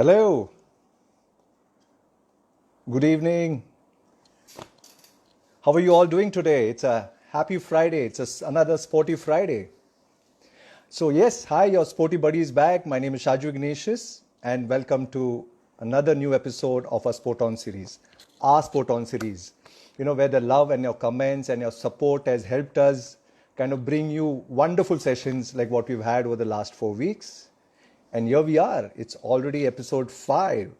Hello, good evening. How are you all doing today? It's a happy Friday. Another sporty Friday. So, yes, hi, your sporty buddy is back. My name is Shaju Ignatius, and welcome to another new episode of our Sport On series, our Sport On series. Where the love and your comments and your support has helped us kind of bring you wonderful sessions like what we've had over the last 4 weeks. And here we are. It's already episode 5.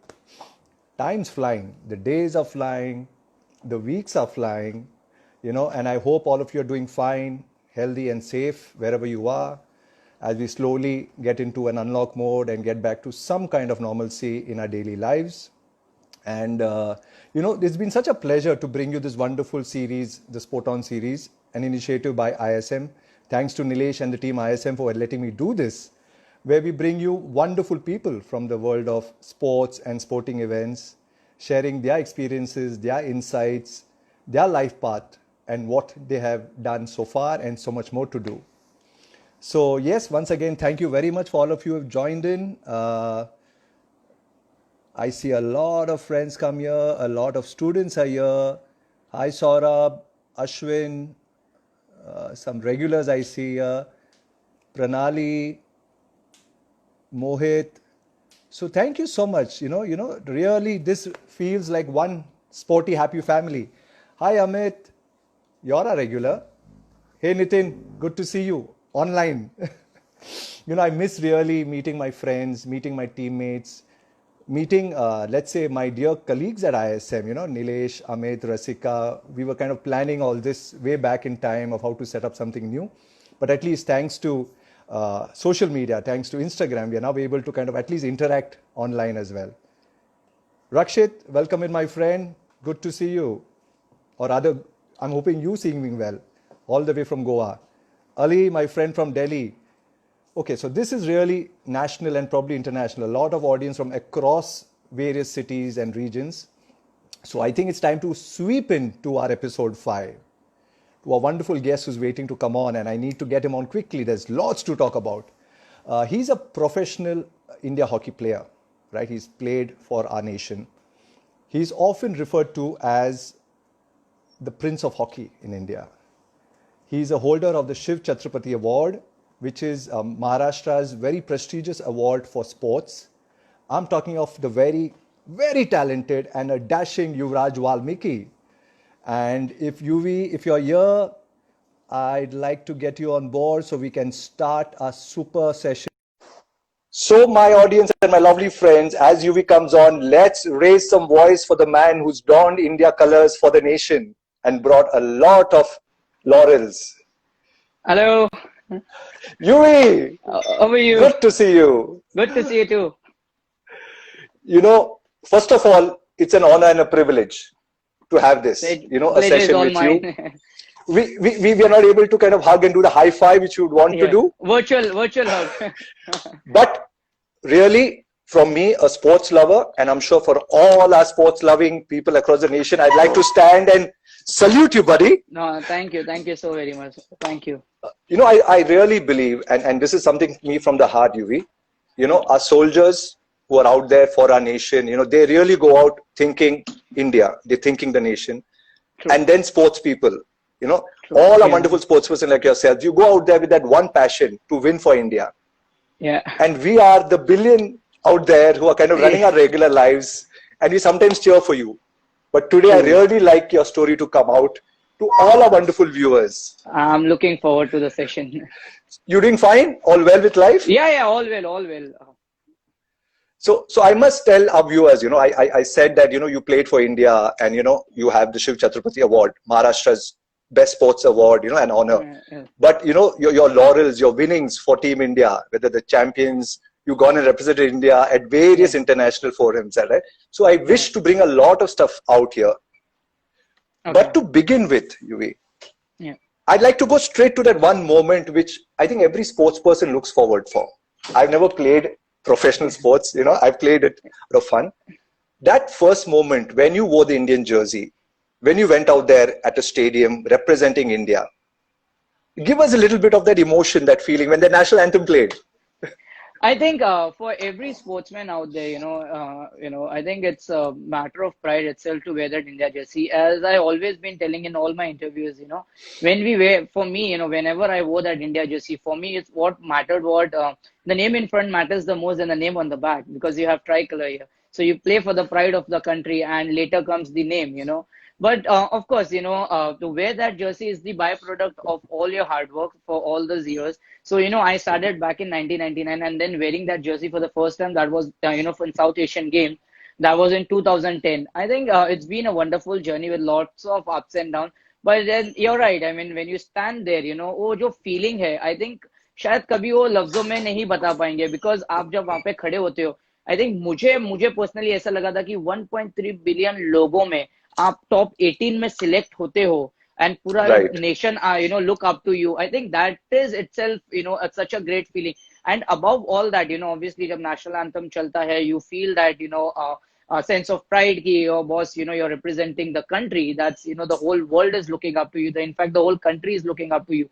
Time's flying, the days are flying, the weeks are flying, and I hope all of you are doing fine, healthy and safe wherever you are as we slowly get into an unlock mode and get back to some kind of normalcy in our daily lives. And, it's been such a pleasure to bring you this wonderful series, the Sport On series, an initiative by ISM. Thanks to Nilesh and the team ISM for letting me do this, where we bring you wonderful people from the world of sports and sporting events, sharing their experiences, their insights, their life path, and what they have done so far and so much more to do. So yes, once again, thank you very much for all of you who have joined in. I see a lot of friends come here, a lot of students are here. Hi Saurabh, Ashwin, some regulars I see here, Pranali, Mohit. So thank you so much. Really this feels like one sporty, happy family. Hi Amit, you're a regular. Hey Nitin, good to see you online. I miss really meeting my friends, meeting my teammates, meeting, let's say, my dear colleagues at ISM, Nilesh, Amit, Rasika. We were kind of planning all this way back in time of how to set up something new. But at least thanks to social media, thanks to Instagram, we are now able to kind of at least interact online as well. Rakshit, welcome in, my friend. Good to see you. Or rather, I'm hoping you seeing me well, all the way from Goa. Ali, my friend from Delhi. Okay, so this is really national and probably international. A lot of audience from across various cities and regions. So I think it's time to sweep into our episode 5. To a wonderful guest who's waiting to come on, and I need to get him on quickly. There's lots to talk about. He's a professional India hockey player, right? He's played for our nation. He's often referred to as the Prince of Hockey in India. He's a holder of the Shiv Chhatrapati Award, which is Maharashtra's very prestigious award for sports. I'm talking of the very, very talented and a dashing Yuvraj Valmiki. And if you're here, I'd like to get you on board so we can start a super session. So my audience and my lovely friends, as UV comes on, let's raise some voice for the man who's donned India colors for the nation and brought a lot of laurels. Hello. UV! How are you? Good to see you. Good to see you too. First of all, it's an honor and a privilege to have this, a session with mine. You. We are not able to kind of hug and do the high five which you would want to do. Virtual hug. But really, from me, a sports lover, and I'm sure for all our sports loving people across the nation, I'd like to stand and salute you, buddy. No, thank you. Thank you so very much. Thank you. I really believe, and this is something me from the heart, UV, our soldiers who are out there for our nation, they really go out thinking India, they're thinking the nation. True. And then sports people, True. All our wonderful sportsperson like yourselves, you go out there with that one passion to win for India. Yeah. And we are the billion out there who are kind of running our regular lives, and we sometimes cheer for you. But today, I really like your story to come out to all our wonderful viewers. I'm looking forward to the session. You doing fine? All well with life? Yeah, all well. So I must tell our viewers, I said that, you played for India and, you have the Shiv Chhatrapati Award, Maharashtra's best sports award, an honor. Yeah. But, your laurels, your winnings for Team India, whether the champions, you've gone and represented India at various international forums, right? So I wish to bring a lot of stuff out here. Okay. But to begin with, UV, I'd like to go straight to that one moment which I think every sports person looks forward for. I've never played professional sports, I've played it for fun. That first moment when you wore the Indian jersey, when you went out there at a stadium representing India, give us a little bit of that emotion, that feeling when the national anthem played. I think for every sportsman out there, I think it's a matter of pride itself to wear that India jersey. As I always been telling in all my interviews, when we wear, for me, whenever I wore that India jersey, for me, it's what mattered. What the name in front matters the most than the name on the back because you have tricolor here. So you play for the pride of the country, and later comes the name. But of course, to wear that jersey is the byproduct of all your hard work for all those years. So, I started back in 1999 and then wearing that jersey for the first time. That was, for South Asian Games. That was in 2010. I think it's been a wonderful journey with lots of ups and downs. But then you're right. I mean, when you stand there, वो जो feeling है, I think शायद कभी वो लफ्जों में नहीं बता पाएंगे because आप जब वहाँ पे खड़े होते हो, आई थिंक मुझे पर्सनली ऐसा लगा था कि 1.3 बिलियन लोगों में आप टॉप 18 में सिलेक्ट होते हो and pura Right. nation look up to you. I think that is itself such a great feeling. And above all that, obviously jab national anthem chalta hai, you feel that a sense of pride ki your boss, you're representing the country. That's the whole world is looking up to you. In fact, the whole country is looking up to you.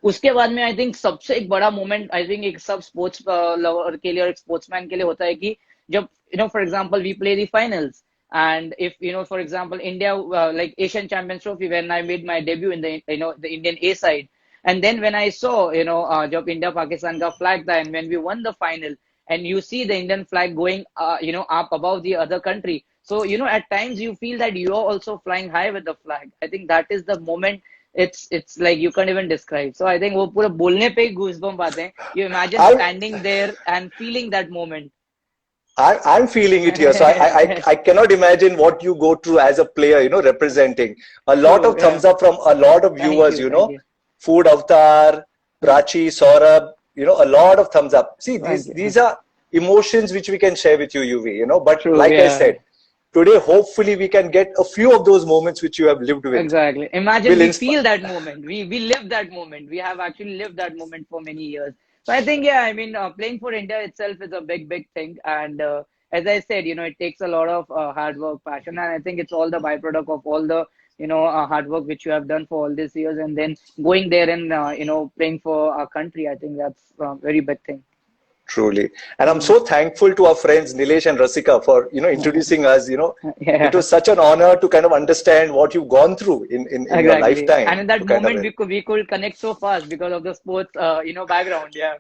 उसके बाद में I think सबसे एक बड़ा moment I think एक सब sports lover के लिए और एक स्पोर्ट्समैन के लिए होता है कि जब for example we play the finals and if for example India like Asian Champions Trophy when I made my debut in the the Indian A side, and then when I saw जब India Pakistan का flag था and when we won the final and you see the Indian flag going up above the other country, so at times you feel that you are also flying high with the flag. I think that is the moment. It's like you can't even describe. So I think वो पूरा बोलने पे ही goosebumps आते हैं. You imagine I'm standing there and feeling that moment. I'm feeling it here. So I cannot imagine what you go through as a player, representing. A lot True, of yeah. thumbs up from a lot of Thank viewers, you, thank you, Food Avatar, Prachi, Saurabh, a lot of thumbs up. See, thank these you. are emotions which we can share with you, UV, but True, like I yeah. said, today, hopefully we can get a few of those moments which you have lived with. Exactly. Imagine Will we inspire. feel that moment. We live that moment. We have actually lived that moment for many years. So I think, yeah, I mean, playing for India itself is a big thing. And as I said, it takes a lot of hard work, passion, and I think it's all the byproduct of all the hard work which you have done for all these years, and then going there and playing for our country. I think that's a very big thing. Truly. And I'm Mm. so thankful to our friends Nilesh and Rasika for, introducing us, It Yeah. was such an honor to kind of understand what you've gone through in your Exactly. And lifetime in to that kind of moment, we could connect so fast because of the sports, background. Yeah.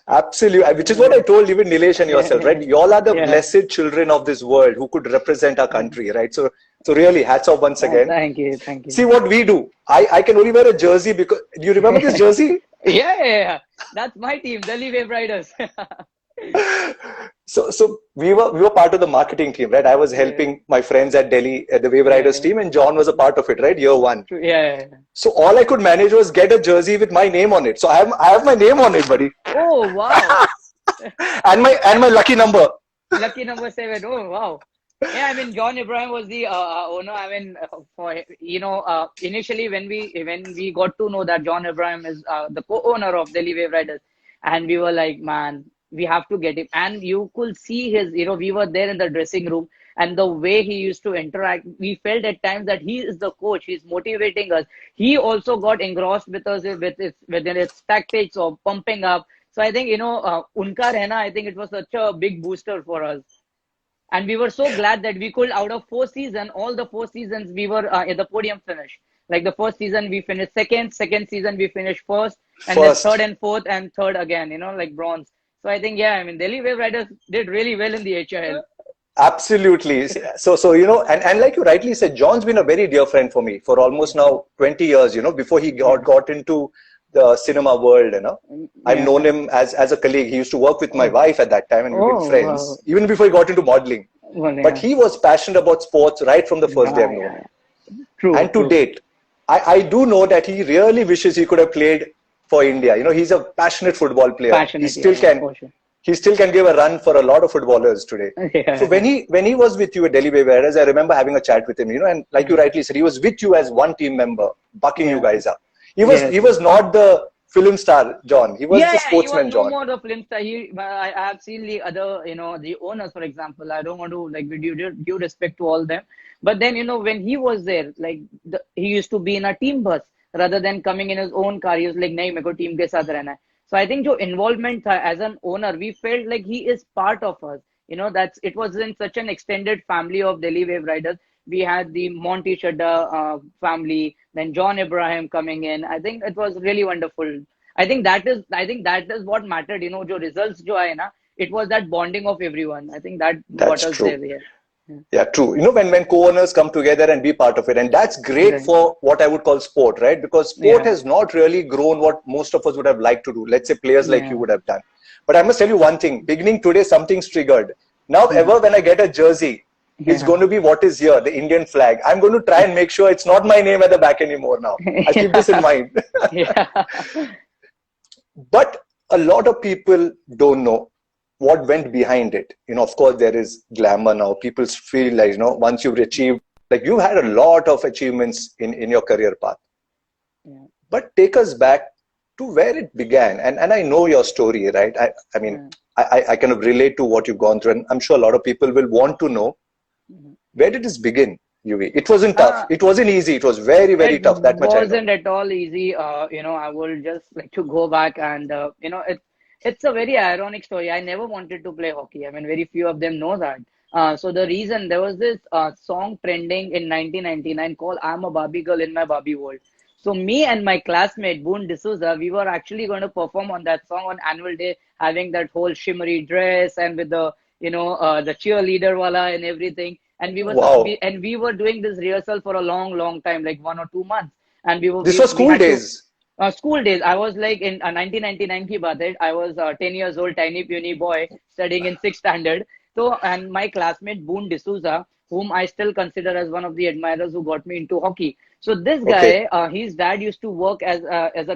absolutely, which is what I told even Nilesh and yourself, right? You all are the Yeah. blessed children of this world who could represent our country, right? So really, hats off once again. Thank you. Thank See you. what we do. I can only wear a jersey because, do you remember this jersey? Yeah. That's my team, Delhi Wave Riders. So we were part of the marketing team, right? I was Yeah. helping my friends at Delhi at the Wave Yeah. Riders team, and John was a part of it, right? Year one. True. Yeah. So all I could manage was get a jersey with my name on it. So I have my name on it, buddy, Oh, wow. and my lucky number. Lucky number 7. Oh, wow. Yeah, I mean, John Ibrahim was the owner. I mean, initially when we got to know that John Ibrahim is the co-owner of Delhi Wave Riders, and we were like, man, we have to get him. And you could see his, we were there in the dressing room, and the way he used to interact, we felt at times that he is the coach. He's motivating us. He also got engrossed with us within its tactics of pumping up. So I think unka rehna, I think it was such a big booster for us. And we were so glad that we could, out of 4 seasons, all the 4 seasons, we were at the podium finish. Like the first season, we finished second season, we finished first, and then third First. and fourth, and third again, like bronze. So I think, yeah, I mean, Delhi Wave Riders did really well in the HIL. Absolutely. So and like you rightly said, John's been a very dear friend for me for almost now 20 years, before he got into the cinema world, I've Yeah. known him as a colleague. He used to work with my wife at that time and we've been Oh, wow. friends, even before he got into modeling. Well, But yeah. he was passionate about sports right from the first day I've Yeah, known yeah, him. yeah. True, And to true. date, I do know that he really wishes he could have played for India. He's a passionate football player. He Passionate, still yeah, can for sure. he still can give a run for a lot of footballers today. So Yeah. when he was with you at Delhi Whereas I remember having a chat with him, and like you rightly said, he was with you as one team member, bucking you Yeah. guys up. He was Yes. he was not the film star John. He was the Yeah, he was sportsman no John. more the film star. I have seen the other, the owners, for example. I don't want to like with due respect to all them, but then when he was there, like he used to be in a team bus rather than coming in his own car. He was like, "नहीं, मेरे को team के साथ रहना है." So I think जो involvement था as an owner, we felt like he is part of us. You know, it was in such an extended family of Delhi Wave Riders. We had the Monty Chadda family, then John Abraham coming in. I think it was really wonderful. I think that is what mattered. You know, जो results जो आए ना, it was that bonding of everyone. I think that got That's us there. true. Yeah. Yeah. Yeah, true. When co-owners come together and be part of it, and that's great Right. for what I would call sport, right? Because sport Yeah. has not really grown what most of us would have liked to do. Let's say players like you Yeah. would have done. But I must tell you one thing: beginning today, something's triggered. Now, Mhm. ever when I get a jersey, it's Yeah. going to be what is here, the Indian flag. I'm going to try and make sure it's not my name at the back anymore. Now, I'll keep this in Yeah. mind. Yeah. But a lot of people don't know what went behind it. Of course, there is glamour now. People feel like, once you've achieved, like you've had a lot of achievements in your career path. Yeah. But take us back to where it began. And I know your story, right? I mean, Yeah. I kind of relate to what you've gone through. And I'm sure a lot of people will want to know, Mhm. where did this begin, UV? It wasn't tough. Uh, It wasn't easy. It was very, very it tough. That much I know. wasn't at all easy. I would just like to go back and it's a very ironic story. I never wanted to play hockey. I mean, very few of them know that. So the reason there was this song trending in 1999 called "I'm a Barbie Girl in My Barbie World." So me and my classmate Boone D'Souza, we were actually going to perform on that song on annual day, having that whole shimmery dress and with the cheerleader wala and everything. And Wow. we were doing this rehearsal for a long, long time, like 1 or 2 months. And This was we school had to days. school days. I was like in 1999 ki baat hai. I was 10 years old, tiny puny boy studying in sixth standard. So, and my classmate Boone D'Souza, whom I still consider as one of the admirers who got me into hockey. So this Okay. guy, his dad used to work as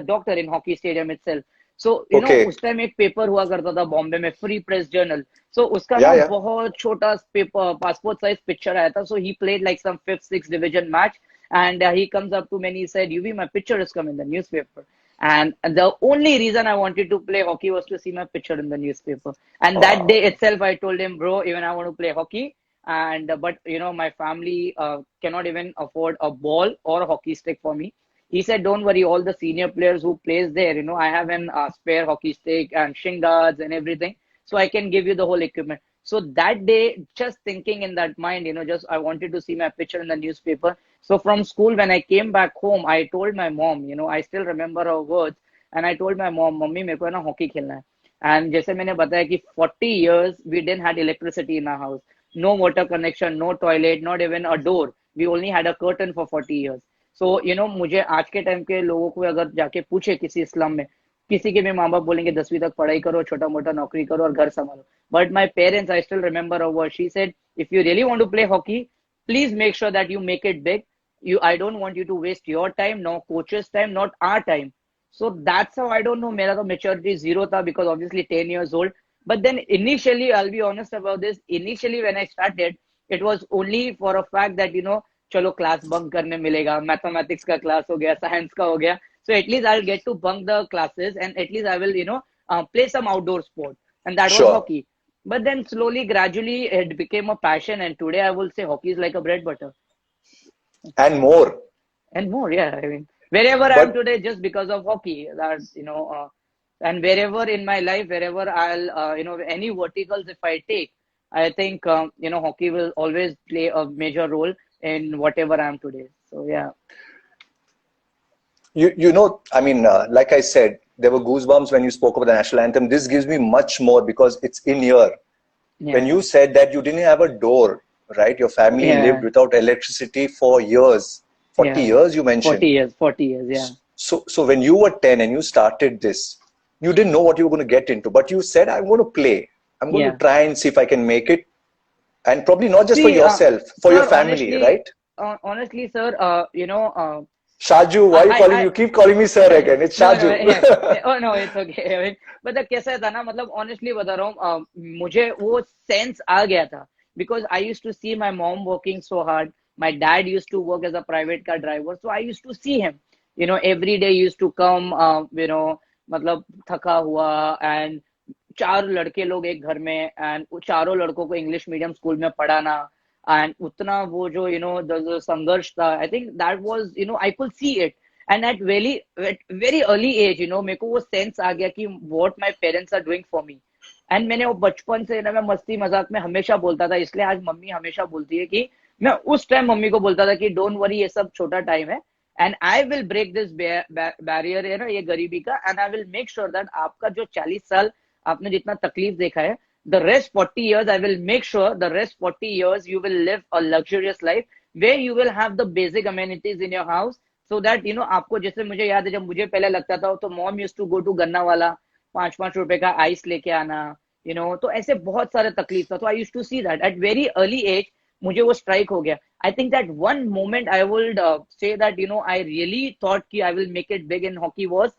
a doctor in hockey stadium itself. So Okay. उस time एक paper हुआ करता था बॉम्बे में free press journal so उसका Yeah, ना yeah. बहुत छोटा पेपर पासपोर्ट साइज पिक्चर आया था so he played like some fifth six division match and he comes up to me and he said, "UV, my picture has come in the newspaper." And the only reason I wanted to play hockey was to see my picture in the newspaper. And that day Wow. itself, I told him, "Bro, even I want to play hockey." And but my family cannot even afford a ball or a hockey stick for me. He said, "Don't worry, all the senior players who plays there, I have an spare hockey stick and shin guards and everything, so I can give you the whole equipment." So that day, just thinking in that mind, just I wanted to see my picture in the newspaper. So from school, when I came back home, I told my mom, I still remember her words, and I told my mom, "Mummy, मेरे को है ना hockey खेलना है." And जैसे मैंने बताया कि 40 years we didn't had electricity in our house, no water connection, no toilet, not even a door. We only had a curtain for 40 years. So मुझे आज के टाइम के लोगों को अगर जाके पूछे किसी स्लम में, किसी के भी माँ बाप बोलेंगे 10वीं तक पढ़ाई करो, छोटा मोटा नौकरी करो और घर संभालो. But my parents, I still remember her word. She said, "If you really want to play hockey, please make sure that you make it big. I don't want you to waste your time, no coach's time, not our time." So that's how, I don't know, मेरा तो maturity zero था because obviously 10 years old. But then initially, I'll be honest about this. Initially, when I started, it was only for a fact that चलो class bunk करने मिलेगा, mathematics का class हो गया, science का हो गया. So at least I'll get to bunk the classes and at least I will play some outdoor sport, and that was Sure. hockey. But then slowly, gradually, it became a passion, and today I will say hockey is like a bread butter And more. and more. Yeah, I mean, wherever I am But today, just because of hockey. That and wherever in my life, wherever I'll any verticals if I take, I think hockey will always play a major role in whatever I am today. So yeah, I mean, like I said, there were goosebumps when you spoke about the national anthem. This gives me much more because it's in here. When yeah, you said that you didn't have a door, right? Your family lived yeah, without electricity for years. 40 yeah. years, you mentioned. 40 years. Yeah, So when you were 10 and you started this, you didn't know what you were going to get into, but you said, I'm going to play. I'm going to yeah. try and see if I can make it. And probably not just for See, yourself, for your sir, family, right? honestly, sir, Shaju, why are you calling me? You keep calling me sir again. It's no, no, Shaju. yeah, oh no, it's okay. I mean, मतलब कैसा था ना, मतलब honestly बता रहा हूँ, मुझे वो sense आ गया था because I used to see my mom working so hard. My dad used to work as a private car driver, so I used to see him. Every day used to come, मतलब थका हुआ and चार लड़के लोग एक घर में and चारों लड़कों को इंग्लिश मीडियम स्कूल में पढ़ाना एंड उतना वो जो द संघर्ष था आई think that was I could see it and at very early age, मेरे को वो सेंस आ गया कि what my parents are doing for me. And मैंने वो बचपन से ना, मैं मस्ती मजाक में हमेशा बोलता था, इसलिए आज मम्मी हमेशा बोलती है कि मैं उस टाइम मम्मी को बोलता था कि डोंट वरी, ये सब छोटा टाइम है, and I will break this barrier है ना, ये गरीबी का, and I will make sure that आपका जो 40 साल आपने जितना तकलीफ देखा है, the rest 40 years, I will make sure the rest 40 years you will live a luxurious life where you will have the basic amenities in your house, so that आपको, जैसे मुझे याद है जब मुझे पहले लगता था तो mom used to go to गन्ना वाला 5-5 रुपए का आइस लेके आना, तो ऐसे बहुत सारे तकलीफ था, तो I use to see that at very early age, मुझे वो स्ट्राइक हो गया. I think that one moment I would say that I really thought कि I will make it big in hockey was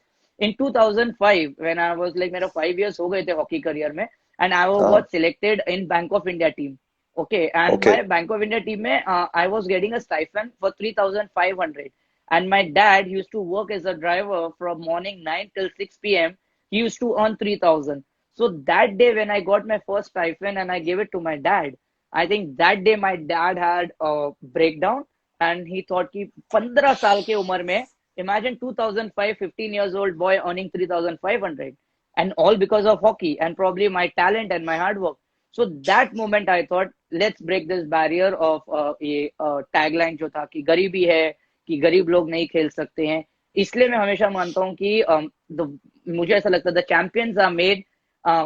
in 2005 when I was like, मेरा 5 years हो गए थे hockey career में, and I was selected in Bank of India team. Okay, and my Bank of India team में I was getting a stipend for 3,500, and my dad used to work as a driver from morning 9 till 6 p.m. He used to earn 3,000. So that day when I got my first stipend and I gave it to my dad, I think that day my dad had a breakdown, and he thought कि 15 साल के उम्र में, imagine 2005, 15 years old boy earning 3,500, and all because of hockey and probably my talent and my hard work. So that moment I thought, let's break this barrier of ये tagline जो था कि गरीबी है, कि गरीब लोग नहीं खेल सकते हैं. इसलिए मैं हमेशा मानता हूँ कि मुझे ऐसा लगता है the champions are made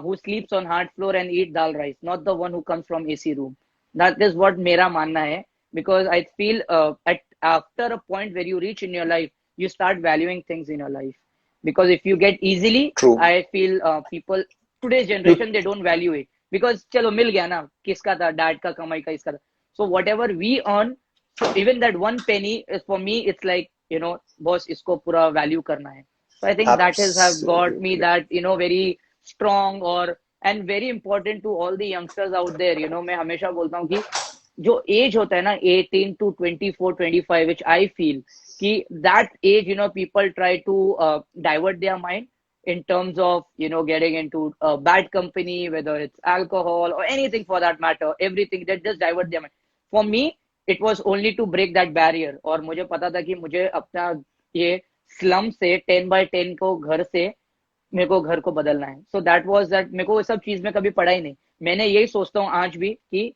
who sleeps on hard floor and eat dal rice, not the one who comes from AC room. That is what मेरा मानना है, because I feel after a point where you reach in your life, you start valuing things in your life, because if you get easily, True. I feel people today's generation, they don't value it, because चलो मिल गया ना, किसका था, dad का कमाई का, इसका था. So whatever we earn, so even that one penny is, for me it's like, boss, इसको पूरा value करना है. So I think that has have got me that very strong, or and very important to all the youngsters out there. मैं हमेशा बोलता हूँ कि जो एज होता है ना 18 to 24, 25, which I feel कि that age, people try to divert their mind in terms of, getting into bad company, whether it's alcohol or anything for that matter, everything, that just divert their mind. For me, it was only to break that barrier. और मुझे पता था कि मुझे अपना ये slum से 10x10 को घर से मेरे को घर को बदलना है. So that was that. मेरे को ये सब चीज में कभी पड़ा ही नहीं. मैंने यही सोचता हूँ आज भी कि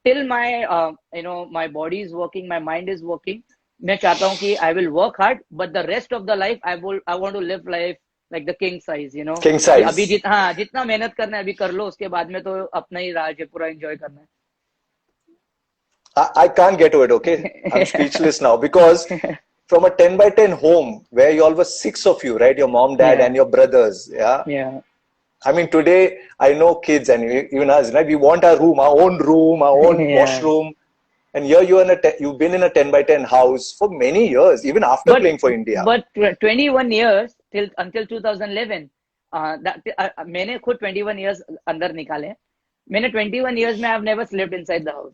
till my body is working, my mind is working, मैं चाहता हूँ कि I will work hard, but the rest of the life I want to live life like the king size, King size. अभी जितना मेहनत करना है अभी कर लो, उसके बाद में तो अपना ही राज है, पूरा एंजॉय करना है. I can't get to it, okay? I'm speechless now, because from a 10x10 home where you all were 6 of you, right? Your mom, dad, Yeah. and your brothers, yeah? Yeah. I mean, today I know kids, and even us, right? We want our room, our own Yeah. washroom. And here you've been in a 10x10 house for many years, even after playing for India. But 21 years until 2011, मैंने खुद 21 years अंदर निकाले. मैंने 21 years में I've never slept inside the house.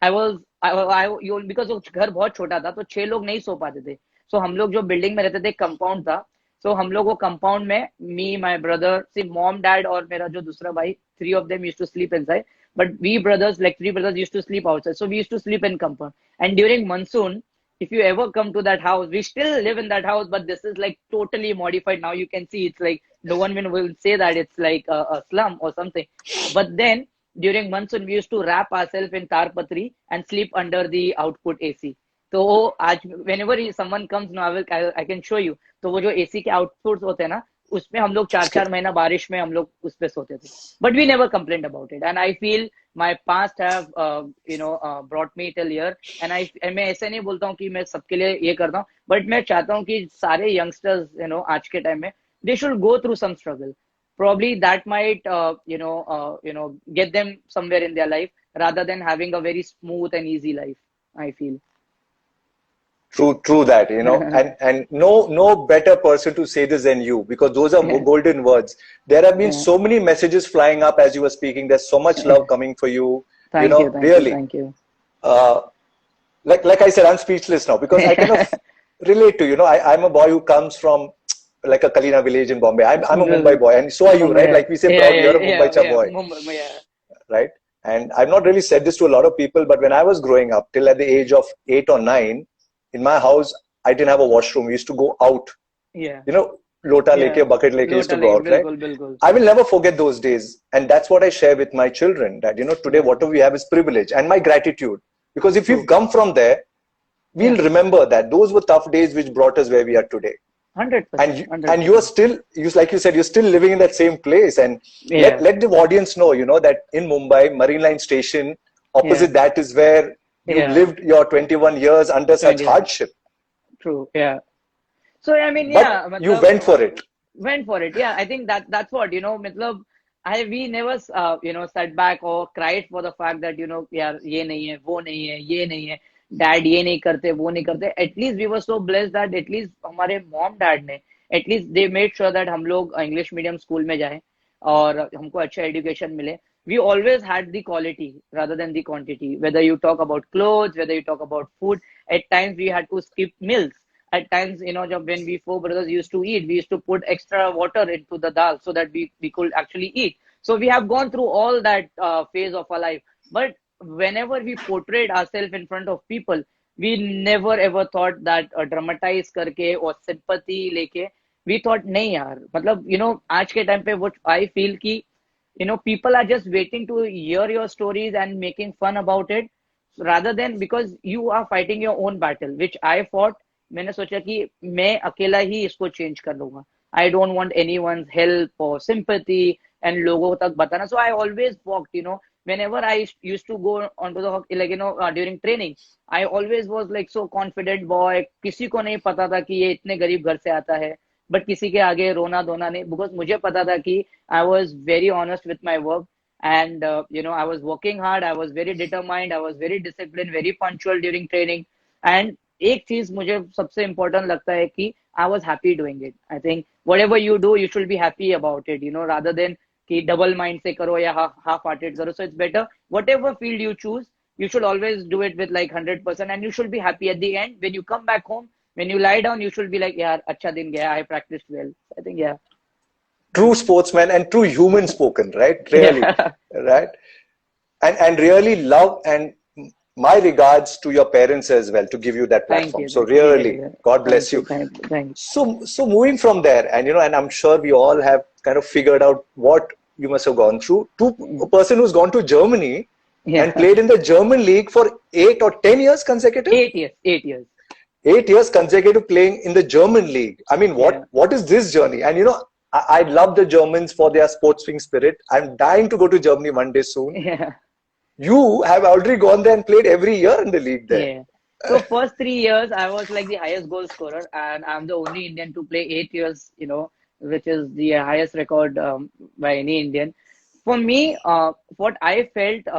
because वो घर बहुत छोटा था, तो 6 लोग नहीं सो पाते थे. So हम लोग जो बिल्डिंग में रहते थे, कंपाउंड था. So हम लोग वो कंपाउंड में, me, my brother, see, mom, dad और मेरा जो दूसरा भाई, 3 of them used to sleep inside. But we brothers, like 3 brothers, used to sleep outside. So we used to sleep in compound. And during monsoon, if you ever come to that house, we still live in that house, but this is like totally modified. Now you can see it's like, no one will say that it's like a slum or something. But then during monsoon, we used to wrap ourselves in tarpatri and sleep under the output AC. तो आज whenever someone comes now, I can show you. तो वो जो AC के outputs होते हैं ना, उसमें हम लोग 4-4 महीना बारिश में हम लोग उस पे सोते थे. But we never complained about it. And I feel my past have brought me till here. And मैं ऐसे नहीं बोलता हूँ कि मैं सबके लिए ये करता हूँ, but मैं चाहता हूँ कि सारे youngsters आज के टाइम में, they should go through some struggle. Probably that might get them somewhere in their life, rather than having a very smooth and easy life, I feel. True that, and no better person to say this than you, because those are golden words. There have been so many messages flying up as you were speaking. There's so much love coming for you. Thank you, really. Thank you. Like I said, I'm speechless now, because I kind of relate to, I'm a boy who comes from like a Kalina village in Bombay. I'm a Mumbai boy, and so are you, right? Like we say, proudly, you're a Mumbai boy. Mumbai, right? And I've not really said this to a lot of people, but when I was growing up, till at the age of 8 or 9, in my house, I didn't have a washroom. We used to go out, Yeah. you know, lota Yeah. leke, bucket leke, used to Lota go lake, out, right? bilkul, bilkul. I will never forget those days. And that's what I share with my children, that, you know, today Yeah. whatever we have is privilege and my gratitude. Because if we've True. come from there, we'll Yeah. remember that those were tough days which brought us where we are today. 100%. And you are 100%. still, like you said, you're still living in that same place. And let Yeah. let the audience know, you know, that in Mumbai, Marine Line Station, Yeah. opposite that is where you Yeah. lived your 21 years under such 21. hardship. True. Yeah. So I mean, But yeah, you matlab, went for it. went for it. Yeah, I think that's what, matlab, we never sat back or cried for the fact that, यार ये नहीं है, वो नहीं है, ये नहीं है, dad ये नहीं करते, वो नहीं करते. At least we were so blessed that at least हमारे mom dad ने at least they made sure that हम लोग English medium school में जाएं और हमको अच्छा education मिले. We always had the quality rather than the quantity. Whether you talk about clothes, whether you talk about food, at times we had to skip meals. At times, when we four brothers used to eat, we used to put extra water into the dal so that we could actually eat. So we have gone through all that phase of our life. But whenever we portrayed ourselves in front of people, we never ever thought that dramatize करके or sympathy लेके we thought नहीं यार मतलब आज के time पे what I feel कि people are just waiting to hear your stories and making fun about it rather than because you are fighting your own battle which I fought. मैंने सोचा कि मैं अकेला ही इसको चेंज कर लूंगा. I don't want anyone's help और sympathy and लोगों तक बताना. So I always walked whenever I used to go onto the like during training, I always was like so confident boy. किसी को नहीं पता था कि ये इतने गरीब घर से आता है बट किसी के आगे रोना धोना नहीं because मुझे पता था कि I was very honest with my work and I was working hard, I was very determined, I was very disciplined, very punctual during training. And एक चीज मुझे सबसे इम्पोर्टेंट लगता है कि I was happy doing it. I think whatever you do, you should be happy about it, rather than कि double mind से करो या half hearted करो. So it's better whatever field you choose, you should always do it with like 100% and you should be happy at the end. When you come back home, when you lie down, you should be like, यार अच्छा दिन गया, I practiced well. I think yeah. True sportsman and true human spoken, right? Really, Yeah. right? And really love and my regards to your parents as well to give you that Thank platform. you. So Yeah, really, yeah. God bless Thank you. you. Thank you. Thank you. So moving from there, and and I'm sure we all have kind of figured out what you must have gone through. A person who's gone to Germany Yeah. and played in the German league for 8 or 10 years consecutive. 8 years. 8 years. 8 years consecutive playing in the German league. I mean, Yeah. what is this journey? And I love the Germans for their sportsman spirit. I'm dying to go to Germany one day soon. Yeah. You have already gone there and played every year in the league there. Yeah. So first 3 years, I was like the highest goal scorer, and I'm the only Indian to play 8 years, which is the highest record by any Indian. For me, what I felt,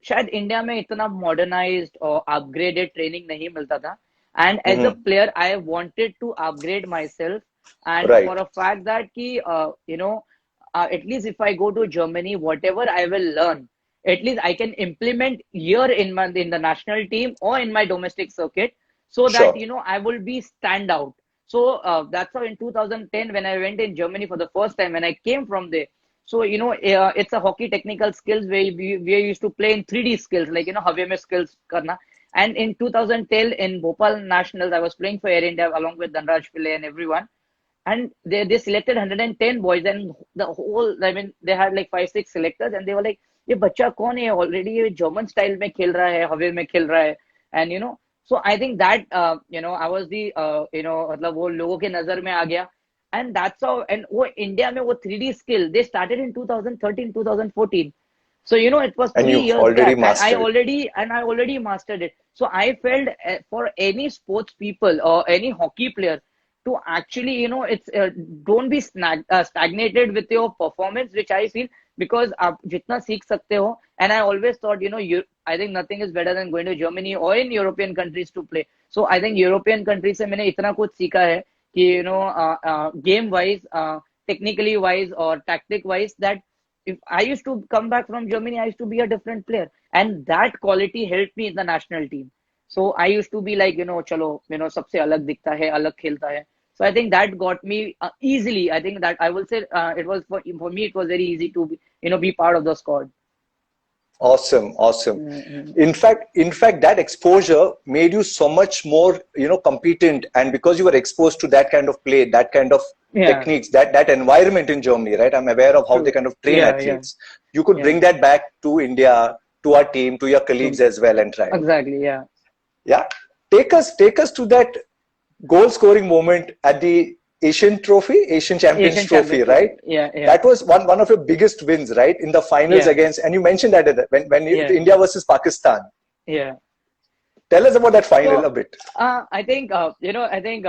शायद India में इतना modernised और upgraded training नहीं मिलता था. And as a player I wanted to upgrade myself and Right. For a fact that कि at least if I go to Germany whatever I will learn at least I can implement here in the national team or in my domestic circuit so that Sure. I will be stand out. So that's how in 2010 when I went in Germany for the first time when I came from there. So it's a hockey technical skills where we used to play in 3D skills like हवे में skills करना. And in 2010 in Bhopal Nationals I was playing for Air India along with Dhanraj Pillai and everyone. And they selected 110 boys and the whole I mean they had like 5-6 selectors and they were like ये बच्चा कौन है already ये German style में खेल रहा है हवे में खेल रहा है and so I think that I was the मतलब वो लोगों के नजर में आ गया एंड दैट्स हाउ एंड वो इंडिया में वो 3D skill they started in 2013 2014. So it was And 3 you've years already back mastered. I already mastered it. So I felt for any sports people or any hockey player to actually it's don't be stagnated with your performance which I feel because आप जितना सीख सकते हो and I always thought I think nothing is better than going to Germany or in European countries to play. So I think European countries से मैंने इतना कुछ सीखा है कि game wise technically wise or tactic wise that if I used to come back from Germany I used to be a different player and that quality helped me in the national team. So I used to be like चलो सबसे अलग दिखता है अलग खेलता है. So I think that got me easily. I think that I will say it was for me. It was very easy to be part of the squad. Awesome, awesome. Mm-hmm. In fact, that exposure made you so much more, competent. And because you were exposed to that kind of play, that kind of Yeah, techniques, that environment in Germany, right? I'm aware of how they true. kind of train Yeah, yeah, athletes. You could yeah. bring that back to India, to our team, to your colleagues True. as well, and try out. Exactly. Yeah. Yeah, take us to that goal scoring moment at the Asian Champions Asian Trophy, Championship. right? Yeah, yeah, That was one of your biggest wins, right? In the finals yeah, against, and you mentioned that when yeah, India versus Pakistan. yeah. Tell us about that final So, a bit. I think, I think,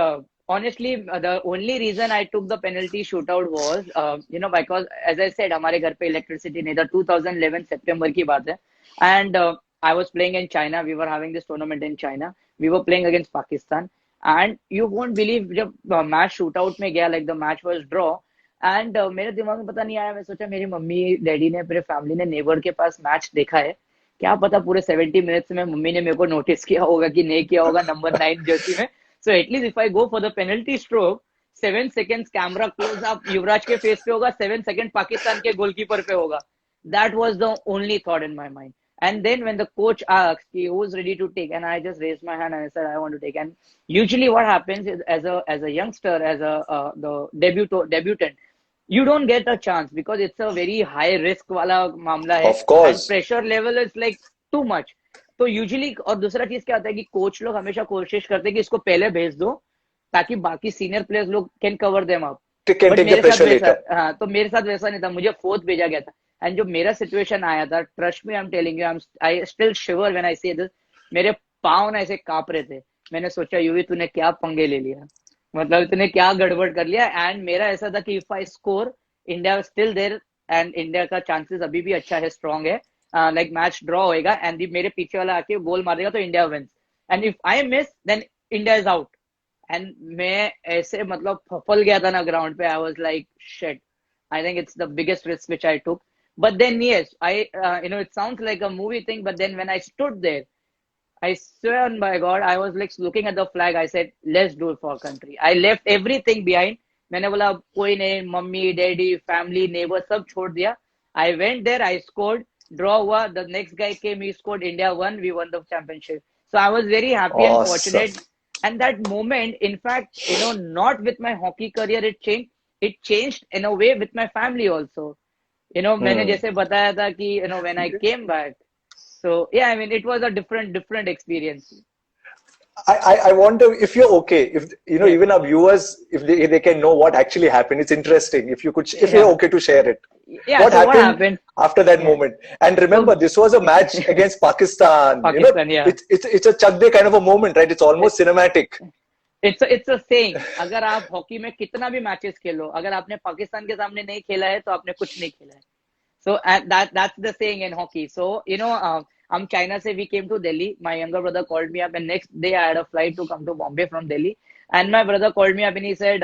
honestly, the only reason I took the penalty shootout was, because as I said, हमारे घर पे electricity नहीं था. 2011 September की बात है, and I was playing in China. We were having this tournament in China. We were playing against Pakistan, and you won't believe जब match shootout में गया, like the match was draw, and मेरे दिमाग में पता नहीं आया. मैं सोचा मेरी मम्मी डैडी ने मेरे फैमिली ने नेबर के पास मैच देखा है, क्या पता पूरे 70 मिनट्स में मम्मी ने मेरे को नोटिस किया होगा कि नहीं किया होगा नंबर 9 जर्सी में. So at least if I go for the penalty stroke, 7 seconds camera close up Yuvraj के फेस पे होगा, 7 सेकेंड पाकिस्तान के गोलकीपर पे होगा. That was the only thought in my mind. And then when the coach asked, who's ready to take, and I just raised my hand and I said I want to take. And usually what happens is, as a youngster, as a the debutant, you don't get a chance because it's a very high risk वाला मामला है, Of and course. pressure level is like too much. तो usually, और दूसरा चीज क्या होता है कि कोच लोग हमेशा कोशिश करते हैं कि इसको पहले भेज दो ताकि बाकी सीनियर प्लेयर्स लोग can cover them up. They can but take the मेरे साथ pressure वैसा, later. हाँ, तो मेरे साथ वैसा नहीं था. मुझे फोर्थ भेजा गया था. एंड जो मेरा सिचुएशन आया था, trust me, I am telling you, I still shiver when I see this. मेरे पाँव ना ऐसे कांप रहे थे. मैंने सोचा यूवी तूने क्या पंगे ले लिया, मतलब तूने क्या गड़बड़ कर लिया. एंड मेरा ऐसा था कि if I score, India still there, and India का चांसेस अभी भी अच्छा है, स्ट्रांग है. लाइक मैच ड्रॉ होएगा एंड मेरे पीछे वाला आके गोल मार देगा तो India wins. And if I miss then India is out. And मैं ऐसे मतलब फफल गया था ना ग्राउंड पे. I was like shit, I think it's the biggest risk which I took. But then yes, I it sounds like a movie thing, but then when I stood there, I swear on my God, I was like looking at the flag. I said, let's do it for country. I left everything behind. मैंने बोला कोई नहीं, mummy daddy family neighbour सब छोड़ दिया. I went there, I scored, draw हुआ. The next guy came, he scored, India won, we won the championship. So I was very happy and Awesome. fortunate. And that moment, in fact, not with my hockey career, it changed. It changed in a way with my family also. मैंने Hmm. जैसे बताया था कि when I came back. So yeah, I mean, it was a different experience. I wonder if you're okay, if Yeah, even our viewers, if they can know what actually happened. It's interesting if you could, if you're yeah, okay to share it. yeah. What So what happened happened? after that Yeah. moment? And remember, So this was a match against Pakistan. Pakistan, yeah. It's a chak de kind of a moment, right? It's almost cinematic. It's a saying. अगर आप hockey में कितना भी matches खेलो, अगर आपने पाकिस्तान के सामने नहीं खेला है तो आपने कुछ नहीं खेला है. So and that's the saying in hockey. So I'm China. Say we came to Delhi. My younger brother called me up, and next day I had a flight to come to Bombay from Delhi. And my brother called me up and he said,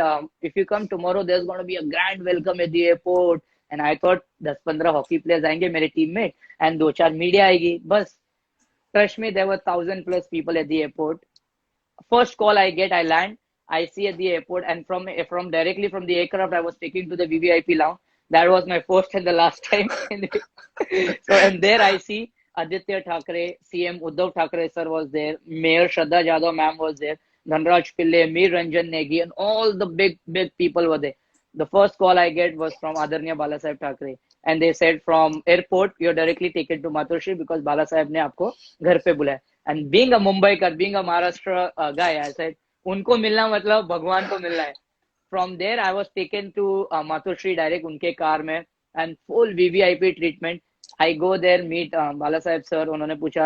"If you come tomorrow, there's going to be a grand welcome at the airport." And I thought 10-15 hockey players आएंगे मेरे teammate, and 2-4 media आएगी. बस trust me, there were 1,000+ people at the airport. First call I get, I land, I see at the airport, and from directly from the aircraft, I was taken to the VVIP lounge. That was my first and the last time. So, and there I see Aditya Thackeray, CM Uddhav Thackeray sir was there, Mayor Shraddha Jadhav ma'am was there, Dhanraj Pillai, Mir Ranjan Negi, and all the big people were there. The first call I get was from Adarnya Balasaheb Thackeray, and they said from airport you're directly taken to Maturshi because Balasaheb ने आपको घर पे बुलाया. And being a Mumbaikar, being a Maharashtra guy, I said उनको मिलना मतलब भगवान को मिलना है. From there, I was taken to Maturshri direct उनके कार में, and full VVIP treatment. I go there, meet Bala Saheb sir. उन्होंने पूछा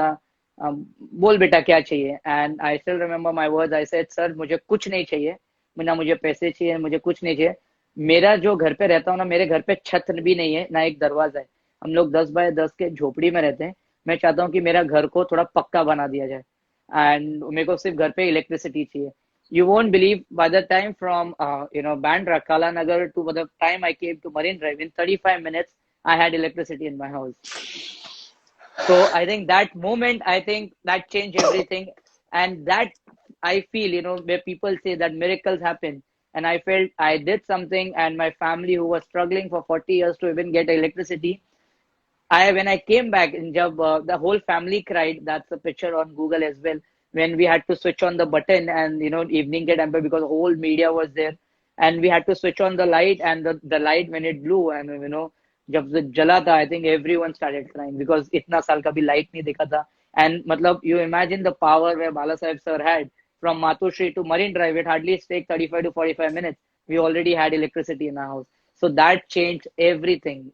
बोल बेटा क्या चाहिए, and I still remember my words. I said sir मुझे कुछ नहीं चाहिए, ना मुझे पैसे चाहिए, मुझे कुछ नहीं चाहिए. मेरा जो घर पे रहता हूँ ना, मेरे घर पे छत भी नहीं है, ना एक दरवाजा है. हम लोग 10 बाय 10 के झोपड़ी में रहते हैं. मैं चाहता हूँ कि मेरा घर को थोड़ा पक्का बना दिया जाए, एंड मेरे को सिर्फ घर पे इलेक्ट्रिसिटी चाहिए. You won't believe, by the time from Bandra, Kalanagar to the time I came to Marine Drive, in 35 minutes, I had electricity in my house. So I think that moment, I think that changed everything. And that I feel, where people say that miracles happen. And I felt I did something, and my family who was struggling for 40 years to even get electricity, when I came back, jab, the whole family cried. That's a picture on Google as well. When we had to switch on the button and evening get amper because the whole media was there, and we had to switch on the light, and the light when it blew, and जब वो जला था, I think everyone started crying because इतना साल कभी light नहीं देखा था. And मतलब you imagine the power where Bala Sahib sir had from Matushri to Marine Drive. It hardly take 35 to 45 minutes. We already had electricity in our house, so that changed everything.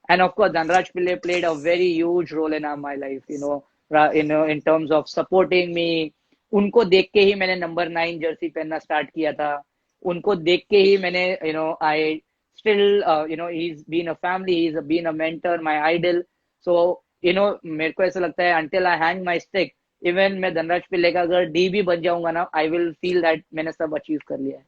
And of course, Dhanraj Pillai played a very huge role in my life, in terms of supporting me. उनको देख के ही मैंने number 9 Jersey पहनना start किया था. उनको देख के ही मैंने, I still, he's been a family, he's been a mentor, my idol. So, मेरे को ऐसा लगता है until I hang my stick, even मैं धनराज पिल्ले का अगर डी भी बन जाऊंगा ना, I will feel that मैंने सब अचीव कर लिया है.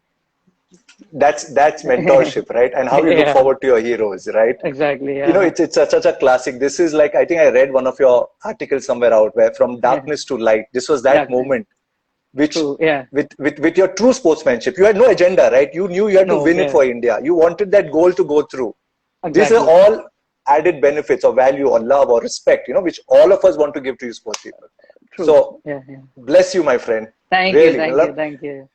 That's mentorship, right? And how you look Yeah. forward to your heroes, right? Exactly. Yeah. It's such a classic. This is like, I think I read one of your articles somewhere out where from darkness to light. This was that Darkness. moment, which True. Yeah. with your true sportsmanship, you had no agenda, right? You knew you had to No, win it yeah. for India. You wanted that goal to go through. These Exactly. are all added benefits or value or love or respect, which all of us want to give to you sports people. True. So Yeah. bless you, my friend. Thank Really, you. Thank you.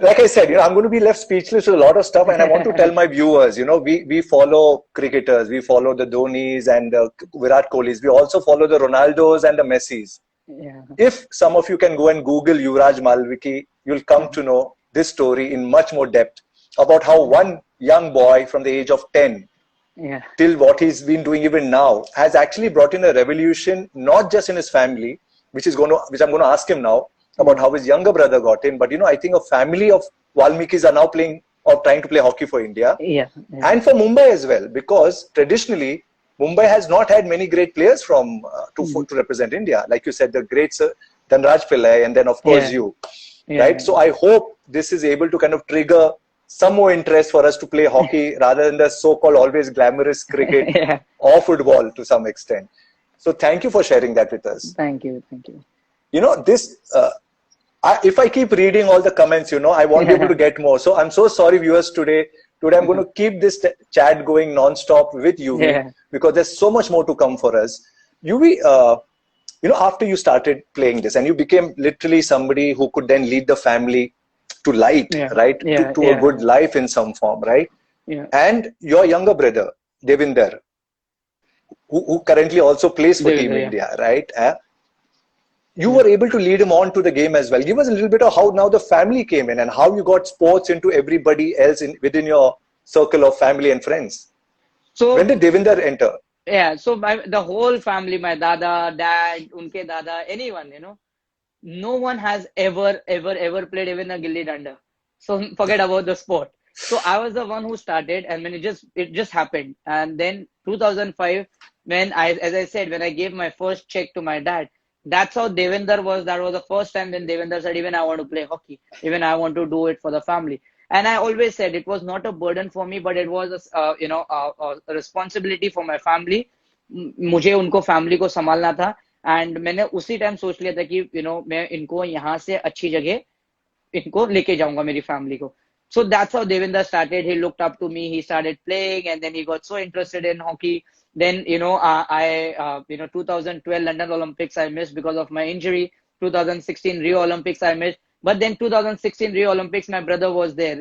Like I said, I'm going to be left speechless with a lot of stuff, and I want to tell my viewers, we follow cricketers, we follow the Dhonis and the Virat Kohlis, we also follow the Ronaldos and the Messis. Yeah. If some of you can go and Google Yuvraj Malviki, you'll come to know this story in much more depth about how one young boy from the age of 10 Yeah. till what he's been doing even now has actually brought in a revolution, not just in his family, which I'm going to ask him now about how his younger brother got in. But I think a family of Valmikis are now playing or trying to play hockey for India. Yeah. And for Mumbai as well, because traditionally Mumbai has not had many great players from to represent India. Like you said, the great Dhanraj Pillai, and then of course you, right? So I hope this is able to kind of trigger some more interest for us to play hockey rather than the so-called always glamorous cricket or football to some extent. So thank you for sharing that with us. Thank you. This, if I keep reading all the comments, I won't be able to get more. So I'm so sorry, viewers, today. Today, I'm going to keep this chat going non-stop with UV because there's so much more to come for us. UV, after you started playing this and you became literally somebody who could then lead the family to light, right? To a good life in some form, right? Yeah. And your younger brother, Devinder, who currently also plays for Team India, right? You were able to lead him on to the game as well. Give us a little bit of how now the family came in and how you got sports into everybody else within your circle of family and friends. So when did Devinder enter? Yeah, so the whole family, my dada, dad, unke dada, anyone, no one has ever played even a gilli danda. So forget about the sport. So I was the one who started, and when it just happened. And then 2005, as I said, when I gave my first check to my dad, that's how Devinder was. That was the first time when Devinder said, even I want to play hockey. Even I want to do it for the family. And I always said it was not a burden for me, but it was a responsibility for my family. मुझे उनको family को संभालना था. And मैंने उसी time सोच लिया था कि मैं इनको यहाँ से अच्छी जगह इनको लेके जाऊंगा मेरी family को. So that's how Devinder started. He looked up to me. He started playing, and then he got so interested in hockey. Then, 2012 London Olympics I missed because of my injury. 2016 Rio Olympics I missed. But then 2016 Rio Olympics, my brother was there,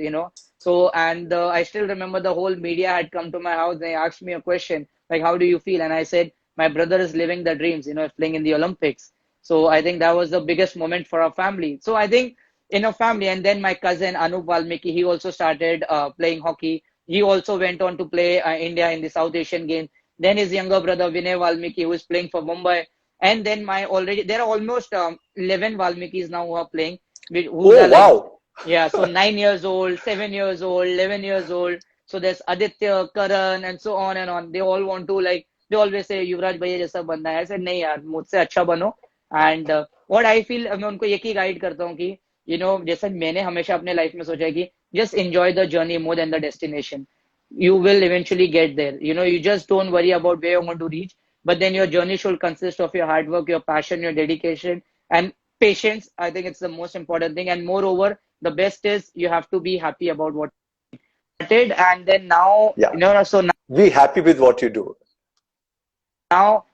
So, and I still remember the whole media had come to my house. They asked me a question, like, how do you feel? And I said, my brother is living the dreams, playing in the Olympics. So I think that was the biggest moment for our family. So I think in a family, and then my cousin Anup Valmiki, he also started playing hockey. He also went on to play India in the South Asian Games. Then his younger brother Vinay Valmiki, who is playing for Mumbai. And then there are almost 11 Valmikis now who are playing. Wow. Yeah, so 9 years old, 7 years old, 11 years old. So there's Aditya, Karan, and so on and on. They all want to, they always say, Yuvraj bhaiya jaisa banna hai. I said, nahi yaar, mujhse acha bano. And what I feel, मैं उनको यही guide करता हूँ कि, जैसा मैंने हमेशा अपने life में सोचा है कि just enjoy the journey more than the destination. You will eventually get there. You just don't worry about where you're going to reach. But then your journey should consist of your hard work, your passion, your dedication, and patience. I think it's the most important thing. And moreover, the best is you have to be happy about what. and then now, Yeah. so Be happy with what you do. now,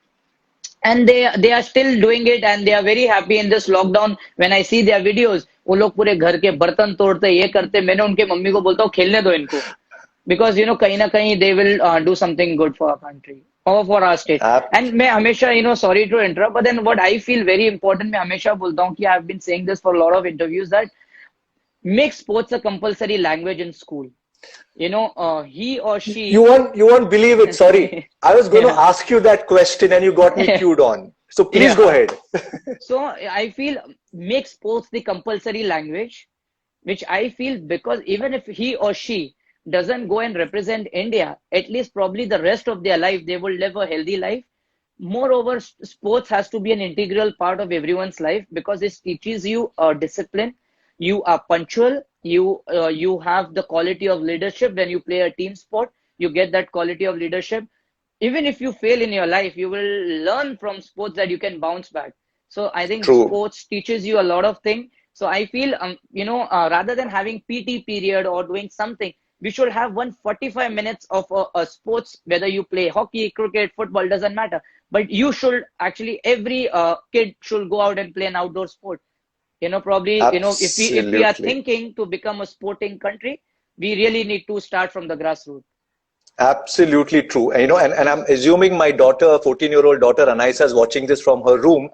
and they are still doing it, and they are very happy in this lockdown. When I see their videos, वो लोग पूरे घर के बर्तन तोड़ते, ये करते, मैंने उनके मम्मी को बोलता हूँ खेलने दो इनको, because कहीं ना कहीं they will do something good for our country or for our state. And मैं हमेशा sorry to interrupt, but then what I feel very important, मैं हमेशा बोलता हूँ कि I have been saying this for a lot of interviews, that make sports a compulsory language in school. He or she. You won't believe it. Sorry, I was going to ask you that question, and you got me queued on. So please go ahead. So I feel make sports the compulsory language, which I feel, because even if he or she doesn't go and represent India, at least probably the rest of their life they will live a healthy life. Moreover, sports has to be an integral part of everyone's life, because it teaches you discipline. You are punctual. You have the quality of leadership. When you play a team sport, you get that quality of leadership. Even if you fail in your life, you will learn from sports that you can bounce back. So I think True. sports teaches you a lot of things. So I feel, rather than having PT period or doing something, we should have 145 minutes of a sports, whether you play hockey, cricket, football, doesn't matter. But you should actually, every kid should go out and play an outdoor sport. Probably, if we are Absolutely. thinking to become a sporting country, we really need to start from the grassroots. Absolutely true. And I'm assuming my daughter, 14-year-old daughter Anaisa, is watching this from her room.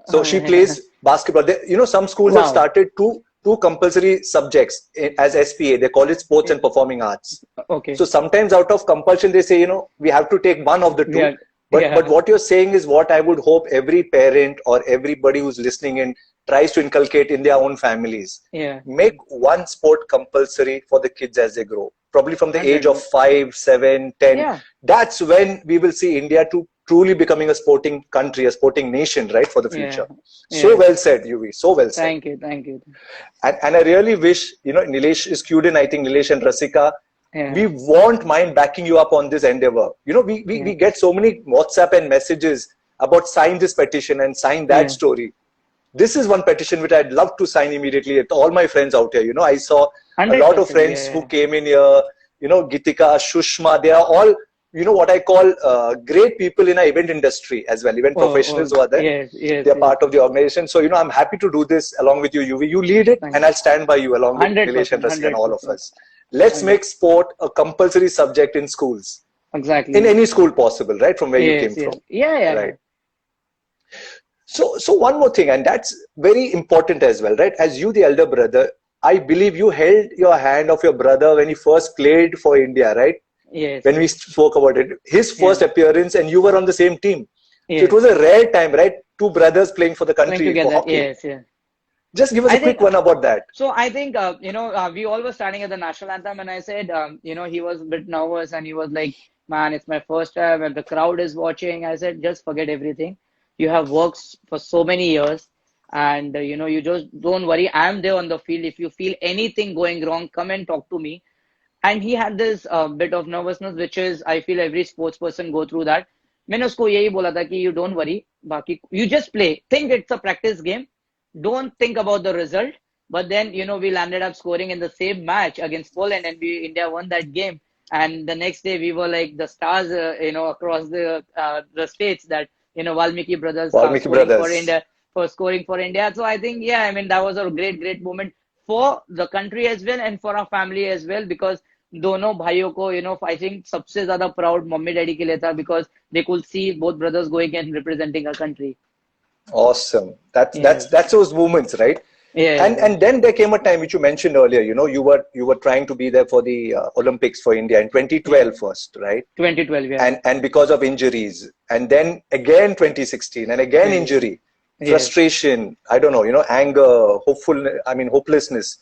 So she plays basketball. Some schools have started two compulsory subjects as SPA. They call it sports and performing arts. Okay. So sometimes out of compulsion, they say, we have to take one of the two. But what you're saying is what I would hope every parent or everybody who's listening in tries to inculcate in their own families. Yeah. Make one sport compulsory for the kids as they grow. Probably from the age of 5, 7, 10. Yeah. That's when we will see India to truly becoming a sporting country, a sporting nation, right, for the future. So well said, UV. So well said. Thank you. And I really wish, Nilesh is queued in. I think Nilesh and Rasika, we won't mind backing you up on this endeavor. We get so many WhatsApp and messages about sign this petition and sign that story. This is one petition which I'd love to sign immediately. All my friends out here, I saw a lot of friends who came in here, Gitika, Shushma, they are all, what I call great people in our event industry as well, event professionals who are there. They're part of the organization. So, I'm happy to do this along with you, UV. You lead it, and I'll stand by you along with Nilesh and Rasika and all of us. Let's make sport a compulsory subject in schools. Exactly. In any school possible, right? From where you came from. Yeah. Right. So one more thing, and that's very important as well, right? As you, the elder brother, I believe you held your hand of your brother when he first played for India, right? Yes. When we spoke about it, his first appearance, and you were on the same team. Yes. So it was a rare time, right? Two brothers playing for the country for hockey. Yes. Just give us a quick one about that. So I think, we all were starting at the national anthem, and I said, he was a bit nervous, and he was like, man, it's my first time, and the crowd is watching. I said, just forget everything. You have worked for so many years, and you just don't worry. I'm there on the field. If you feel anything going wrong, come and talk to me. And he had this bit of nervousness, which is, I feel every sports person go through that. मैंने उसको यही बोला था कि you don't worry, बाकी you just play. Think it's a practice game. Don't think about the result. But then we landed up scoring in the same match against Poland, and India won that game. And the next day we were like the stars, across the states, that Valmiki brothers scoring for India. So I think, that was a great moment for the country as well, and for our family as well, because दोनों भाइयों को I think सबसे ज़्यादा proud mummy daddy के लिए था, because they could see both brothers going and representing our country. Awesome. That's those moments, right? Yeah. And then there came a time which you mentioned earlier. You were trying to be there for the Olympics for India in 2012 first, right? 2012, yeah. And because of injuries, and then again 2016, and again injury, frustration. I don't know, anger, hopelessness.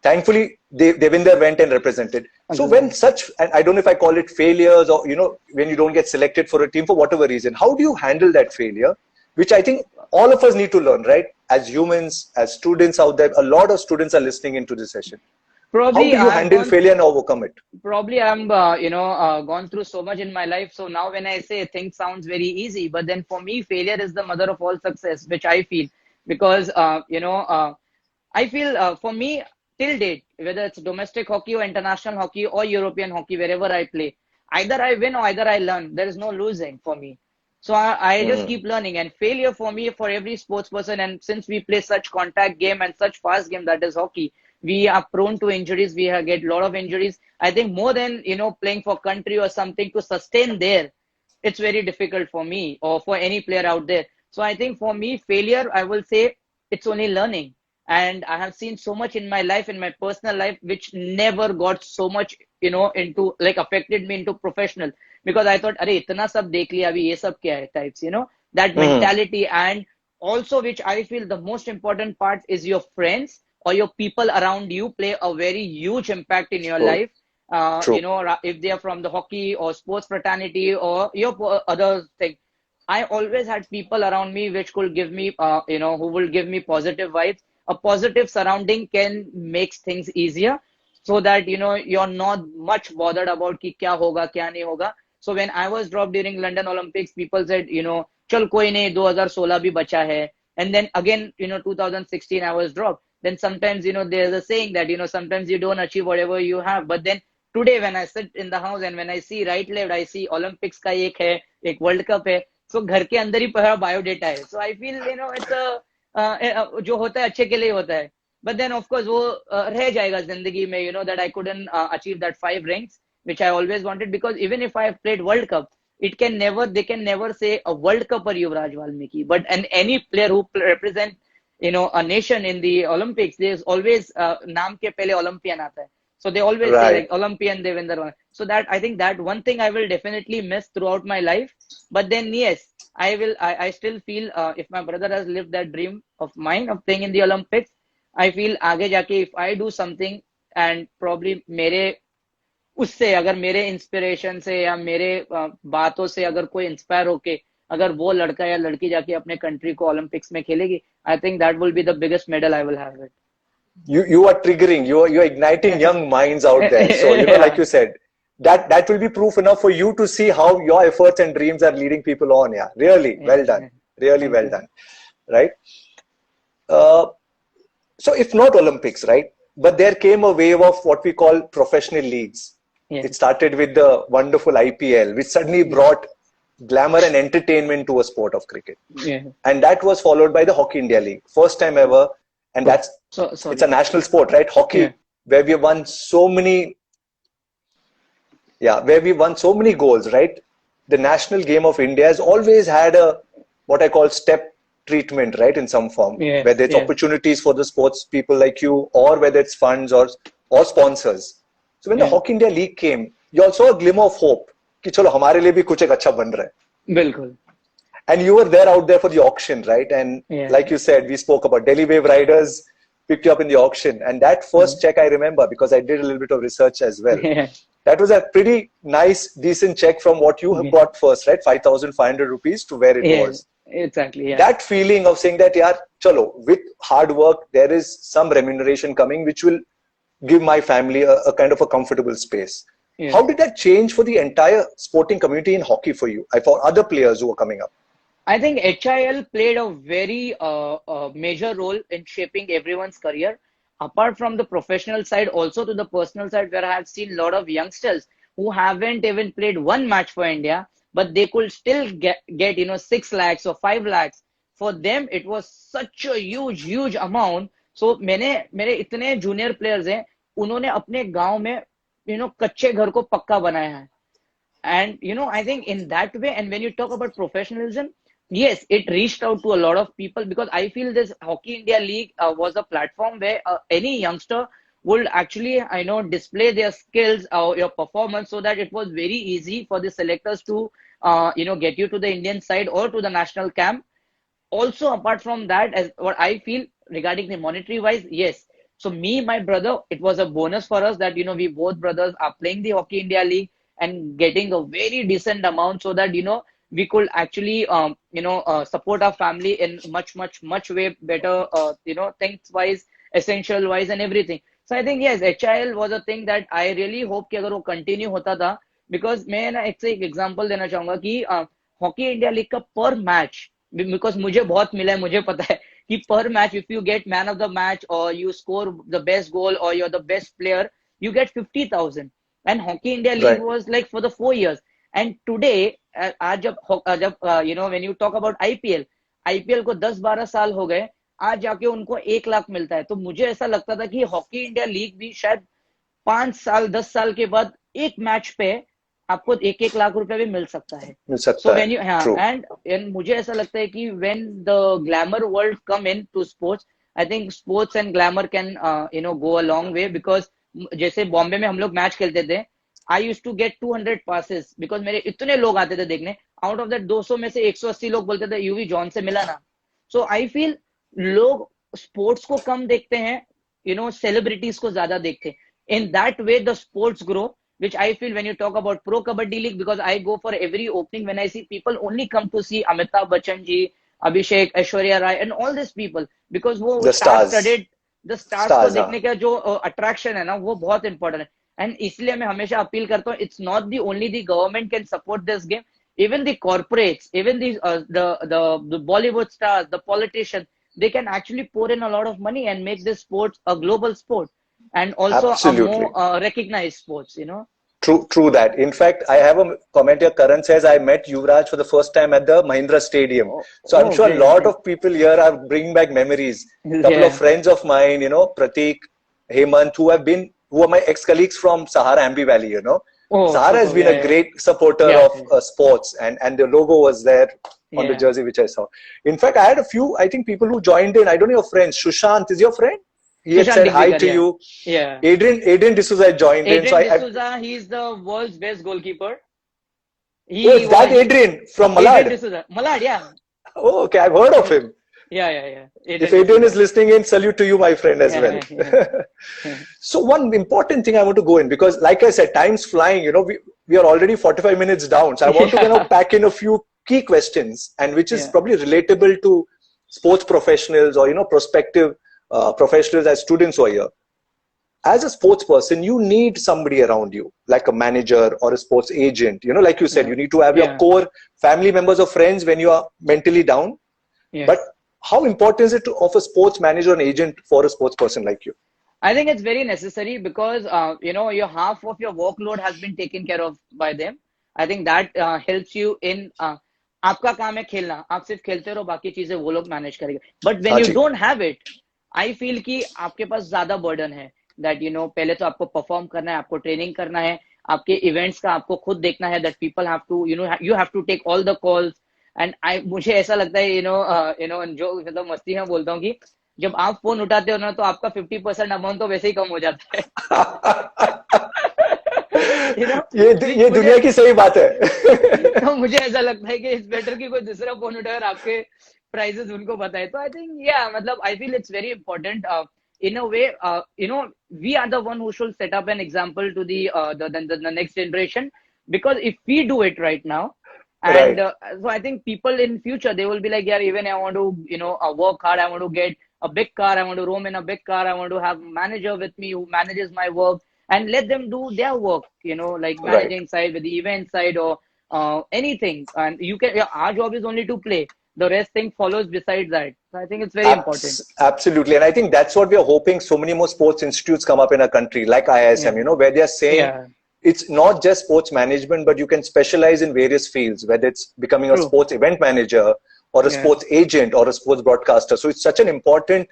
Thankfully, they win their event and represented. So when and I don't know if I call it failures, or when you don't get selected for a team for whatever reason, how do you handle that failure? Which I think all of us need to learn, right? As humans, as students out there, a lot of students are listening into this session. Probably, how do you handle failure and overcome it? Probably I'm, gone through so much in my life. So now when I say things sounds very easy, but then for me, failure is the mother of all success, which I feel. Because, I feel for me, till date, whether it's domestic hockey or international hockey or European hockey, wherever I play, either I win or either I learn. There is no losing for me. So I just keep learning, and failure for me, for every sports person, and since we play such contact game and such fast game that is hockey, we are prone to injuries. We get a lot of injuries. I think more than, playing for country or something to sustain there, it's very difficult for me or for any player out there. So I think for me, failure, I will say it's only learning. And I have seen so much in my life, in my personal life, which never got so much, into like affected me into professional, because I thought, अरे इतना सब देख लिया अभी ये सब क्या है types, that mentality. And also, which I feel the most important part is your friends or your people around you play a very huge impact in your True. life. True. If they are from the hockey or sports fraternity or your other thing, I always had people around me which could give me, who will give me positive vibes. A positive surrounding can make things easier, so that, you're not much bothered about ki kya hoga, kya nahi hoga. So when I was dropped during London Olympics, people said, chal koi nahi, 2016 bhi bacha hai. And then again, 2016, I was dropped. Then sometimes, there's a saying that, sometimes you don't achieve whatever you have. But then today, when I sit in the house and when I see right, left, I see Olympics का एक है, एक World Cup है. So घर के अंदर ही पूरा biodata है. So I feel, it's a जो होता है अच्छे के लिए होता है. But then of course वो रह जाएगा जिंदगी में, that I couldn't achieve that 5 rings, which I always wanted, because even if I have played World Cup, they can never say a World Cup or Yuvraj Valmiki. But any player who represent, a nation in the Olympics, there's always नाम के पहले Olympian आता है. So they always say like Olympian Devinder. So that, I think that one thing I will definitely miss throughout my life. But then yes, I still feel if my brother has lived that dream of mine of playing in the Olympics, I feel आगे जाके if I do something and probably मेरे उससे अगर मेरे inspiration से या मेरे बातों से अगर कोई इंस्पायर होके अगर वो लड़का या लड़की जाके अपने कंट्री को ओलंपिक्स में खेलेगी, आई think that will be the biggest medal I will have it. You are triggering, you're igniting young minds out there. So like you said, that will be proof enough for you to see how your efforts and dreams are leading people on. Yeah, really well done, really well done, right? So if not Olympics, right, but there came a wave of what we call professional leagues. It started with the wonderful IPL, which suddenly brought glamour and entertainment to a sport of cricket. And that was followed by the Hockey India League, first time ever. And that's it's a national sport, right? Hockey, where we won so many, goals, right? The national game of India has always had a what I call step treatment, right, in some form, whether it's opportunities for the sports people like you, or whether it's funds or sponsors. So when the Hockey India League came, you also a glimmer of hope कि चलो हमारे लिए भी कुछ एक अच्छा बन रहा है. बिल्कुल. And you were there out there for the auction, right? And like you said, we spoke about Delhi Wave Riders picked you up in the auction. And that first check I remember, because I did a little bit of research as well. That was a pretty nice, decent check from what you got first, right? 5,500 rupees to where it was. Exactly. That feeling of saying that, yaar, chalo, with hard work, there is some remuneration coming, which will give my family a kind of a comfortable space. How did that change for the entire sporting community in hockey for you, for other players who were coming up? I think HIL played a very major role in shaping everyone's career. Apart from the professional side, also to the personal side, where I have seen a lot of youngsters who haven't even played one match for India, but they could still get 6 lakhs or 5 lakhs. For them, it was such a huge amount. So मेरे इतने junior players हैं, उन्होंने अपने गांव में कच्चे घर को पक्का बनाया है. And I think in that way, and when you talk about professionalism, yes, it reached out to a lot of people, because I feel this Hockey India League was a platform where any youngster would actually, display their skills or your performance, so that it was very easy for the selectors to, get you to the Indian side or to the national camp. Also, apart from that, as what I feel regarding the monetary wise, yes. So me, my brother, it was a bonus for us that, we both brothers are playing the Hockey India League and getting a very decent amount, so that, we could actually, support our family in much way better, things wise, essential wise and everything. So I think, yes, HIL was a thing that I really hope कि अगर वो continue होता था, because मैं ना एक example देना चाहूँगा कि Hockey India League का per match, because मुझे बहुत मिला है, मुझे पता है कि per match, if you get man of the match or you score the best goal or you're the best player, you get 50,000. And Hockey India League Right. was like for the 4 years. And today, आज जब you know, when you talk about IPL को 10-12 साल हो गए, आज जाके उनको 1 लाख मिलता है. तो मुझे ऐसा लगता था कि हॉकी इंडिया लीग भी शायद 5 साल 10 साल के बाद एक मैच पे आपको 1-1 लाख रुपए भी मिल सकता है. मिल सकता So है. when you True. and मुझे ऐसा लगता है कि when the glamour world come in to sports, I think sports and glamour can you know go a long way because जैसे बॉम्बे में हम लोग मैच खेलते थे, I used to get 200 passes because मेरे इतने लोग आते थे देखने. Out of that 200 में से 180 लोग बोलते थे यूवी जॉन से मिला ना. So I feel लोग स्पोर्ट्स को कम देखते हैं, you know, सेलिब्रिटीज को ज्यादा देखते हैं. In that way the sports grow, which I feel when you talk about Pro Kabaddi League, because I go for every opening when I see people only come to see Amitabh Bachchan ji, Abhishek, Aishwarya Rai and all these people because वो The star stars. studded the stars को Stars, देखने का जो attraction है ना वो बहुत important है. And इसलिए मैं हमेशा अपील करता हूँ, it's not the only the government can support this game, even the corporates, even the Bollywood stars, the politicians, they can actually pour in a lot of money and make this sport a global sport and also Absolutely. a more recognized sports, you know. True that. In fact, I have a comment here. Karan says I met Yuvraj for the first time at the Mahindra Stadium. So I'm sure great, a lot great. of people here are bringing back memories. Couple Yeah. of friends of mine, you know, Pratik, Hemant, who are my ex-colleagues from Sahara Ambi Valley, you know. Oh, Sahara has super, been yeah, a yeah. great supporter Yeah, of sports, and the logo was there on the Yeah. jersey, which I saw. In fact, I had a few, I think, people who joined in. I don't know your friends. Sushant is your friend? He had Sushant said hi Digvikar, to yeah. you. Yeah. Adrian D'Souza had joined in. So Adrian I D'Souza, he's the world's best goalkeeper. oh, it's that Adrian from Adrian Malad. D'Souza. Malad, yeah. Oh, okay. I've heard of him. Yeah. If Adrian is listening in, salute to you, my friend, as well. Yeah. So one important thing I want to go in, because like I said, time's flying, you know, we are already 45 minutes down. So I want to kind of pack in a few key questions, and which is probably relatable to sports professionals or, you know, prospective professionals as students who are here. As a sports person, you need somebody around you, like a manager or a sports agent. You know, like you said, you need to have your core family members or friends when you are mentally down. Yeah. But how important is it to of a sports manager and agent for a sports person like you? I think it's very necessary because you know, your half of your workload has been taken care of by them. I think that helps you in आपका काम है खेलना, आप सिर्फ खेलते रहो, बाकी चीजें वो लोग मैनेज करेंगे. But when you don't have it, I feel कि आपके पास ज्यादा बर्डन है. That you know, पहले तो आपको परफॉर्म करना है, आपको ट्रेनिंग करना है, आपके इवेंट्स का आपको खुद देखना है. That people have to, you know, you have to take all the calls. And मुझे ऐसा लगता है, you know, जो मतलब मस्ती में बोलता हूँ कि जब आप फोन उठाते हो ना तो आपका 50% अमाउंट तो वैसे ही कम हो जाता है. You know, ये दुनिया की सही बात है. तो मुझे ऐसा लगता है कि इट्स बेटर कि कोई दूसरा फोन उठाए और आपके प्राइसेस उनको बताए. तो आई थिंक मतलब I feel it's very important. In a way, you know, we are the one who should set up an example to the next generation, because if we do it right now, and so I think people in future, they will be like, yeah, even I want to, you know, work hard. I want to get a big car. I want to roam in a big car. I want to have a manager with me who manages my work, and let them do their work, you know, like managing side with the event side or anything. And you can, our job is only to play. The rest thing follows besides that. So I think it's very important. Absolutely. And I think that's what we are hoping so many more sports institutes come up in a country like IISM, you know, where they are saying it's not just sports management, but you can specialize in various fields, whether it's becoming a sports event manager or a sports agent or a sports broadcaster. So it's such an important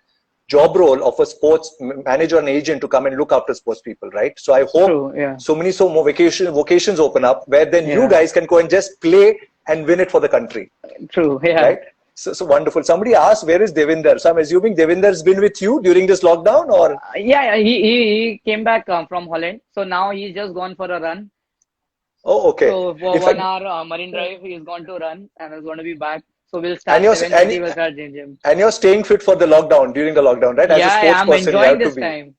job role of a sports manager and agent to come and look after sports people, right? So I hope so more vocations open up where then you guys can go and just play and win it for the country. True, Right? So wonderful. Somebody asked, where is Devinder? So I'm assuming Devinder's been with you during this lockdown, or? He came back from Holland. So now he's just gone for a run. Oh, okay. So for 1 hour, Marine Drive, he's gone to run and is going to be back. So we'll start 7:30, we'll start gym. And you're staying fit for the lockdown, during the lockdown, right? As a sports I'm person, enjoying you have this to be. time.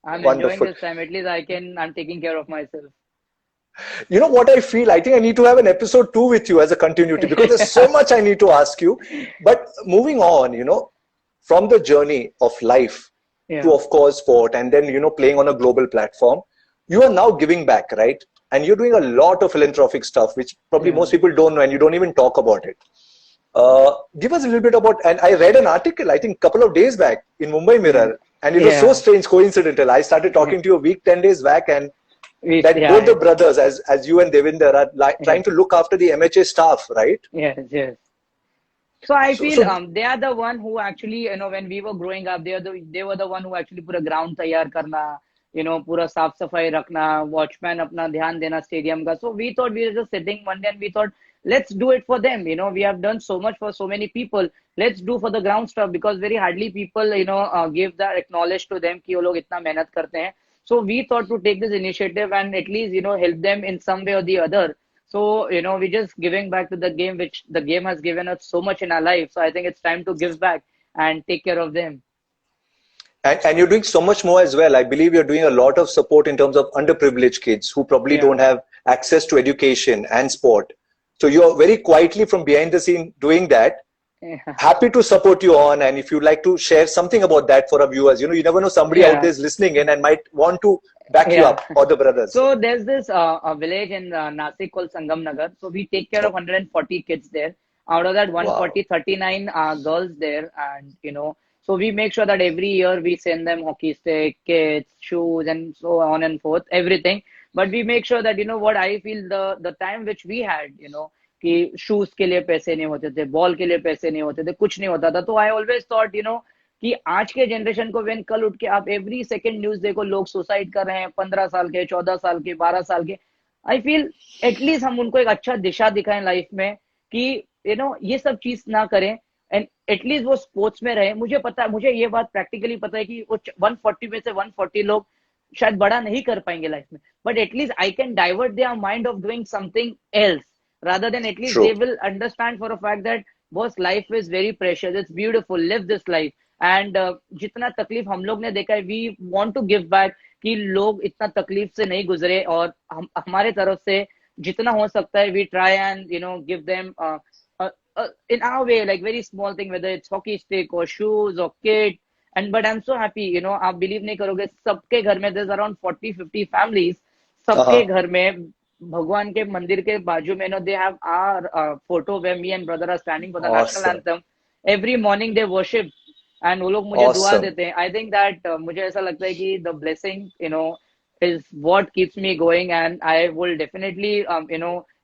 I'm enjoying this time. At least I'm taking care of myself. You know what I feel? I think I need to have an episode 2 with you as a continuity, because there's so much I need to ask you. But moving on, you know, from the journey of life to, of course, sport, and then, you know, playing on a global platform, you are now giving back, right? And you're doing a lot of philanthropic stuff, which probably most people don't know, and you don't even talk about it. Give us a little bit about, and I read an article, I think a couple of days back in Mumbai Mirror, and it was so Yeah. strange, coincidental. I started talking to you a week, 10 days back, and that Yeah, both the yeah. brothers, as you and Devinder, are Yeah. trying to look after the MHA staff, right? Yes, yes. So I So, feel so they are the one who actually, when we were growing up, they were the one who actually पूरा ground तैयार करना, पूरा साफ सफाई रखना, watchman अपना ध्यान देना stadium का. So we thought we were just sitting one day and we thought, let's do it for them. We have done so much for so many people. Let's do for the ground stuff because very hardly people, give that acknowledge to them कि वो लोग इतना मेहनत करते हैं. So we thought to take this initiative and at least, help them in some way or the other. So, we're just giving back to the game, which the game has given us so much in our life. So I think it's time to give back and take care of them. and you're doing so much more as well. I believe you're doing a lot of support in terms of underprivileged kids who probably Yeah. don't have access to education and sport. So you're very quietly from behind the scene doing that. Yeah. Happy to support you on, and if you'd like to share something about that for our viewers, you never know, somebody out Yeah. there is listening in and might want to back you Yeah. up, or the brothers. So there's this a village in Nasik called Sangam Nagar. So we take care of 140 kids there. Out of that, Wow. 140, 39 girls there. And, so we make sure that every year we send them hockey stick, kits, shoes, and so on and forth, everything. But we make sure that, what I feel the time which we had, कि shoes के लिए पैसे नहीं होते थे, ball के लिए पैसे नहीं होते थे, कुछ नहीं होता था. तो आई ऑलवेज थॉट कि आज के जनरेशन को वेन कल उठ के आप एवरी सेकंड न्यूज देखो, लोग सुसाइड कर रहे हैं, 15 साल के, 14 साल के, 12 साल के. आई फील एटलीस्ट हम उनको एक अच्छा दिशा दिखाएं लाइफ में कि ये सब चीज ना करें एंड एटलीस्ट वो स्पोर्ट्स में रहे. मुझे ये बात प्रैक्टिकली पता है कि वो 140 में से 140 लोग शायद बड़ा नहीं कर पाएंगे लाइफ में, but at least I can divert their mind of doing something else rather than at least True. they will understand for a fact that boss, life is very precious, it's beautiful, live this life. And जितना तकलीफ हम लोग ने देखा है, we want to give back कि लोग इतना तकलीफ से नहीं गुजरे, और हमारे तरफ से जितना हो सकता है we try and give them in our way, like very small thing, whether it's hockey stick or shoes or kit. And but I'm so happy, आप बिलीव नहीं करोगे, सबके घर में there's around 40-50 families, सबके घर में भगवान के मंदिर के बाजू में they have our photo where me and brother are standing for the national Awesome. anthem. Every morning they worship and वो लोग मुझे दुआ Awesome. देते हैं. I think that मुझे ऐसा लगता है कि the blessing is what keeps me going, and I will definitely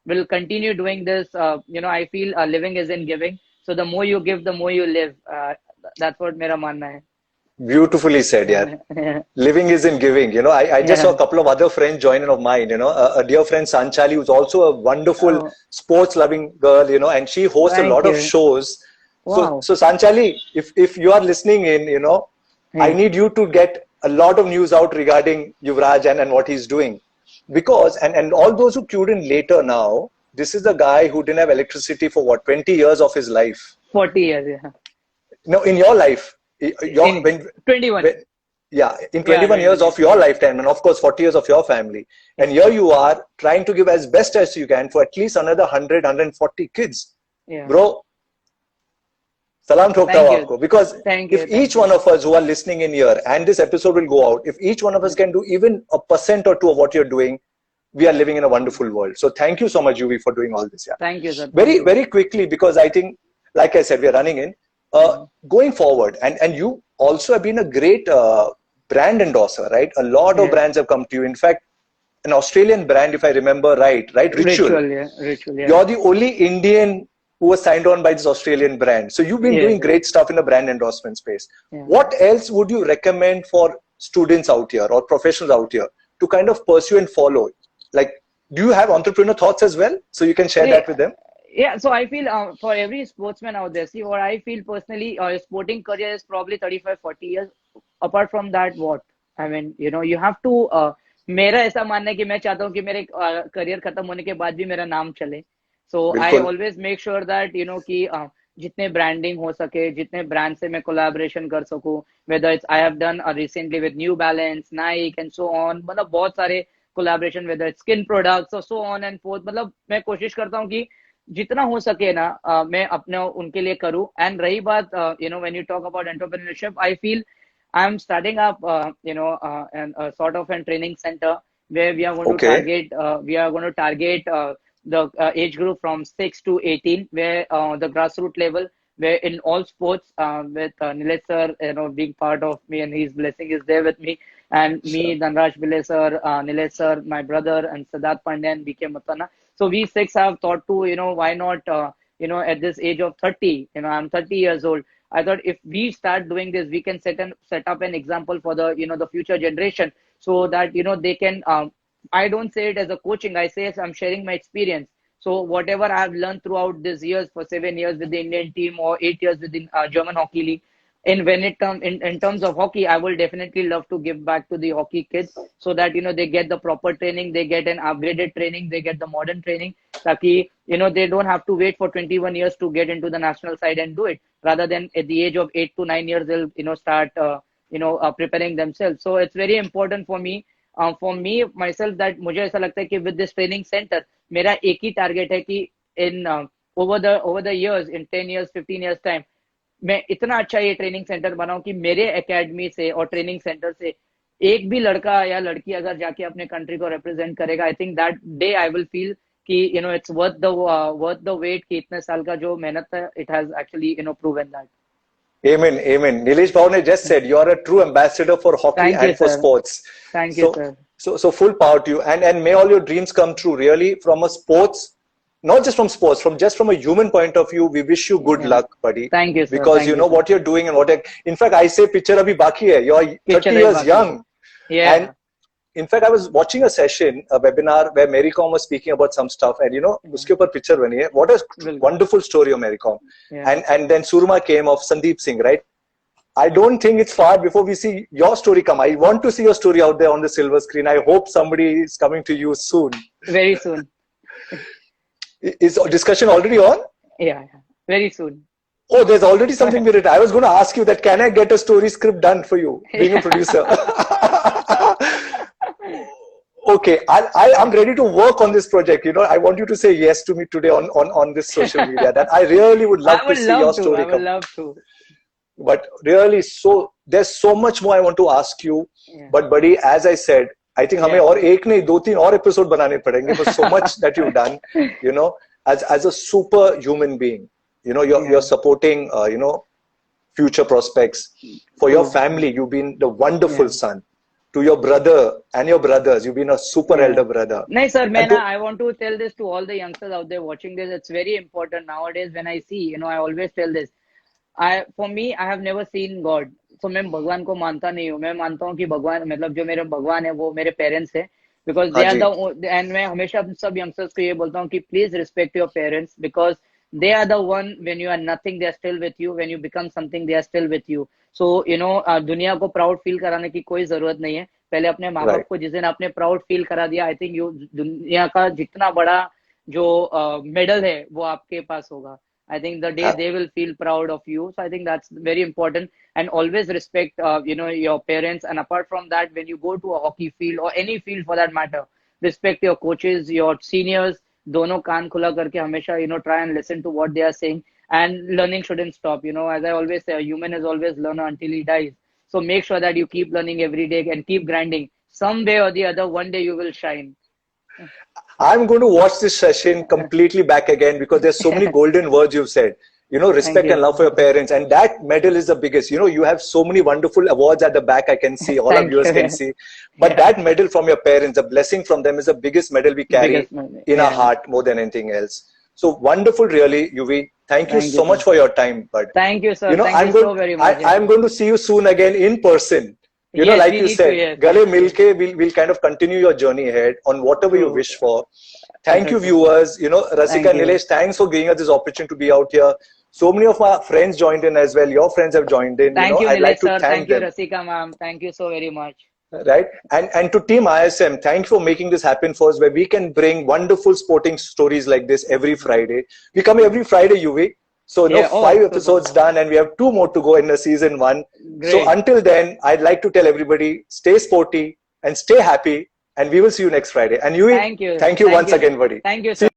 will continue doing this. I feel living is in giving, so the more you give, the more you live. That's what मेरा मानना है. Beautifully said, yeah. Living is in giving. I just saw a couple of other friends join in of mine. A dear friend Sanchali, who's also a wonderful Oh. sports-loving girl. And she hosts a Thank lot of you. shows. Wow. So Sanchali, if you are listening in, I need you to get a lot of news out regarding Yuvraj and what he's doing, because and all those who tuned in later now, this is the guy who didn't have electricity for 20 years of his life. 40 years, yeah. No, in your life. In 21. Yeah, in 21 years of your lifetime, and of course 40 years of your family, and here you are trying to give as best as you can for at least another 140 kids. Yeah. Bro, salam thokta Thank hu you. aapko, because Thank you. if each one of us who are listening in here, and this episode will go out, if each one of us can do even a % or 2 of what you're doing, we are living in a wonderful world. So thank you so much, Yuvi, for doing all this. Yeah. Thank you, sir. Very, very quickly, because I think, like I said, we are running in. Going forward, and you also have been a great brand endorser, right? A lot of brands have come to you. In fact, an Australian brand, if I remember right? Ritual. Ritual, yeah. You're the only Indian who was signed on by this Australian brand. So you've been doing great stuff in the brand endorsement space. Yeah. What else would you recommend for students out here or professionals out here to kind of pursue and follow? Like, do you have entrepreneur thoughts as well? So you can share that with them. Yeah, so I feel for every sportsman out there, see, what I feel personally, sporting career is probably 35-40 years. Apart from that, what? I mean, you have to, मेरा ऐसा मानना है कि मैं चाहता हूँ कि मेरे करियर खत्म होने के बाद भी मेरा नाम चले. So I always make sure that, कि जितने branding हो सके, जितने brand से मैं collaboration कर सकूँ, whether it's I have done recently with New Balance, Nike and so on, मतलब बहुत सारे collaboration, whether it's skin products or so on and forth. मतलब मैं कोशिश करता हूँ कि जितना हो सके ना मैं अपने उनके लिए करूँ. एंड रही बात when you talk about entrepreneurship, I feel I'm starting up and sort of a training center where we are going to target age group from 6 to 18, where the grassroots level, where in all sports, with Nilesh sir, being part of me, and his blessing is there with me, and Sure. me, Dhanraj Pillai sir, Nilesh sir, my brother, and Siddharth Pandey and BK Matana. So we six have thought to, why not, at this age of 30, I'm 30 years old. I thought if we start doing this, we can set up an example for the future generation, so that, they can, I don't say it as a coaching, I say I'm sharing my experience. So whatever I've learned throughout these years, for 7 years with the Indian team or 8 years with the German Hockey League, and when it comes in terms of hockey, I will definitely love to give back to the hockey kids, so that, they get the proper training, they get an upgraded training, they get the modern training, taki, they don't have to wait for 21 years to get into the national side and do it. Rather than at the age of 8 to 9 years, they'll, start, preparing themselves. So it's very important for me myself, that मुझे ऐसा लगता है कि with this training center, मेरा एक ही target है कि in over the years, in 10 years, 15 years time, मैं इतना अच्छा ये ट्रेनिंग सेंटर बनाऊं कि मेरे एकेडमी से और ट्रेनिंग सेंटर से एक भी लड़का या लड़की अगर जाके अपने कंट्री को रिप्रेजेंट करेगा, आई think that day I will feel कि इट्स वर्थ द वेट, कि इतने साल का जो मेहनत है, it has actually proven that. Amen, amen. Nilesh Bhavane just said you are a true ambassador for hockey Thank and you, for sir. sports. Thank you, sir. So full power to you, and may all your dreams come true. Really, from a sports, not just from sports, from a human point of view, we wish you good luck, buddy. Thank you, sir. Because Thank you know what you're doing and in fact, I say picture abhi baki hai. You're 30 years young. Yeah. And in fact, I was watching a session, a webinar where Mary Kom was speaking about some stuff, and uske upar picture bani hai. What a wonderful story of Mary Kom. Yeah. And then Surma came of Sandeep Singh, right? I don't think it's far before we see your story come. I want to see your story out there on the silver screen. I hope somebody is coming to you soon. Very soon. Is discussion already on? Yeah. Very soon. Oh, there's already something written. I was going to ask you that, can I get a story script done for you, being a producer? Okay, I'm ready to work on this project. I want you to say yes to me today on this social media. That I really would love to see your story come. I would love to. But really, there's so much more I want to ask you. Yeah. But buddy, as I said, I think हमें और एक नहीं 2-3 और episode बनाने पड़ेंगे for so much that you've done. As a super human being, you're supporting future prospects for your family. You've been the wonderful son to your brother and your brothers. You've been a super elder brother. No, sir, I want to tell this to all the youngsters out there watching this. It's very important nowadays. When I see, I always tell this. For me, I have never seen God. So मैं भगवान को मानता नहीं हूँ. मैं मानता हूँ कि भगवान, मतलब जो मेरे भगवान है वो मेरे पेरेंट्स है. Because they are the, and मैं हमेशा सब youngsters को ये बोलता हूँ कि please respect your parents, because they are the one, when you are nothing, they are still with you. When you become something, they are still with you. So दुनिया को प्राउड फील कराने की कोई जरूरत नहीं है. पहले अपने माँ बाप को जिस दिन आपने प्राउड फील करा दिया, आई थिंक दुनिया का जितना बड़ा जो मेडल है वो आपके पास होगा. I think the day they will feel proud of you. So I think that's very important. And always respect, your parents. And apart from that, when you go to a hockey field or any field for that matter, respect your coaches, your seniors. दोनों कान खुला करके हमेशा, try and listen to what they are saying. And learning shouldn't stop. As I always say, a human is always learner until he dies. So make sure that you keep learning every day and keep grinding. Some way or the other, one day you will shine. I'm going to watch this session completely back again, because there's so many golden words you've said. Respect and love for your parents. And that medal is the biggest. You have so many wonderful awards at the back, I can see, all our viewers can see. But that medal from your parents, the blessing from them, is the biggest medal we carry in our heart more than anything else. So wonderful, really, Yuvi. Thank you so much for your time, bud. Thank you, sir. Thank you so very much. I'm going to see you soon again in person. Like you said, Gale Milke, we'll kind of continue your journey ahead on whatever you wish for. Thank you, viewers. Rasika and Nilesh, thanks for giving us this opportunity to be out here. So many of my friends joined in as well. Your friends have joined in. Thank you, I'd like to sir. thank you, them. Rasika, ma'am. Thank you so very much. Right. And to Team ISM, thank you for making this happen for us, where we can bring wonderful sporting stories like this every Friday. We come every Friday, UV. So 5 episodes done, and we have 2 more to go in the season 1. Great. So until then, I'd like to tell everybody, stay sporty and stay happy, and we will see you next Friday. And you, thank you once again, buddy. Thank you, sir.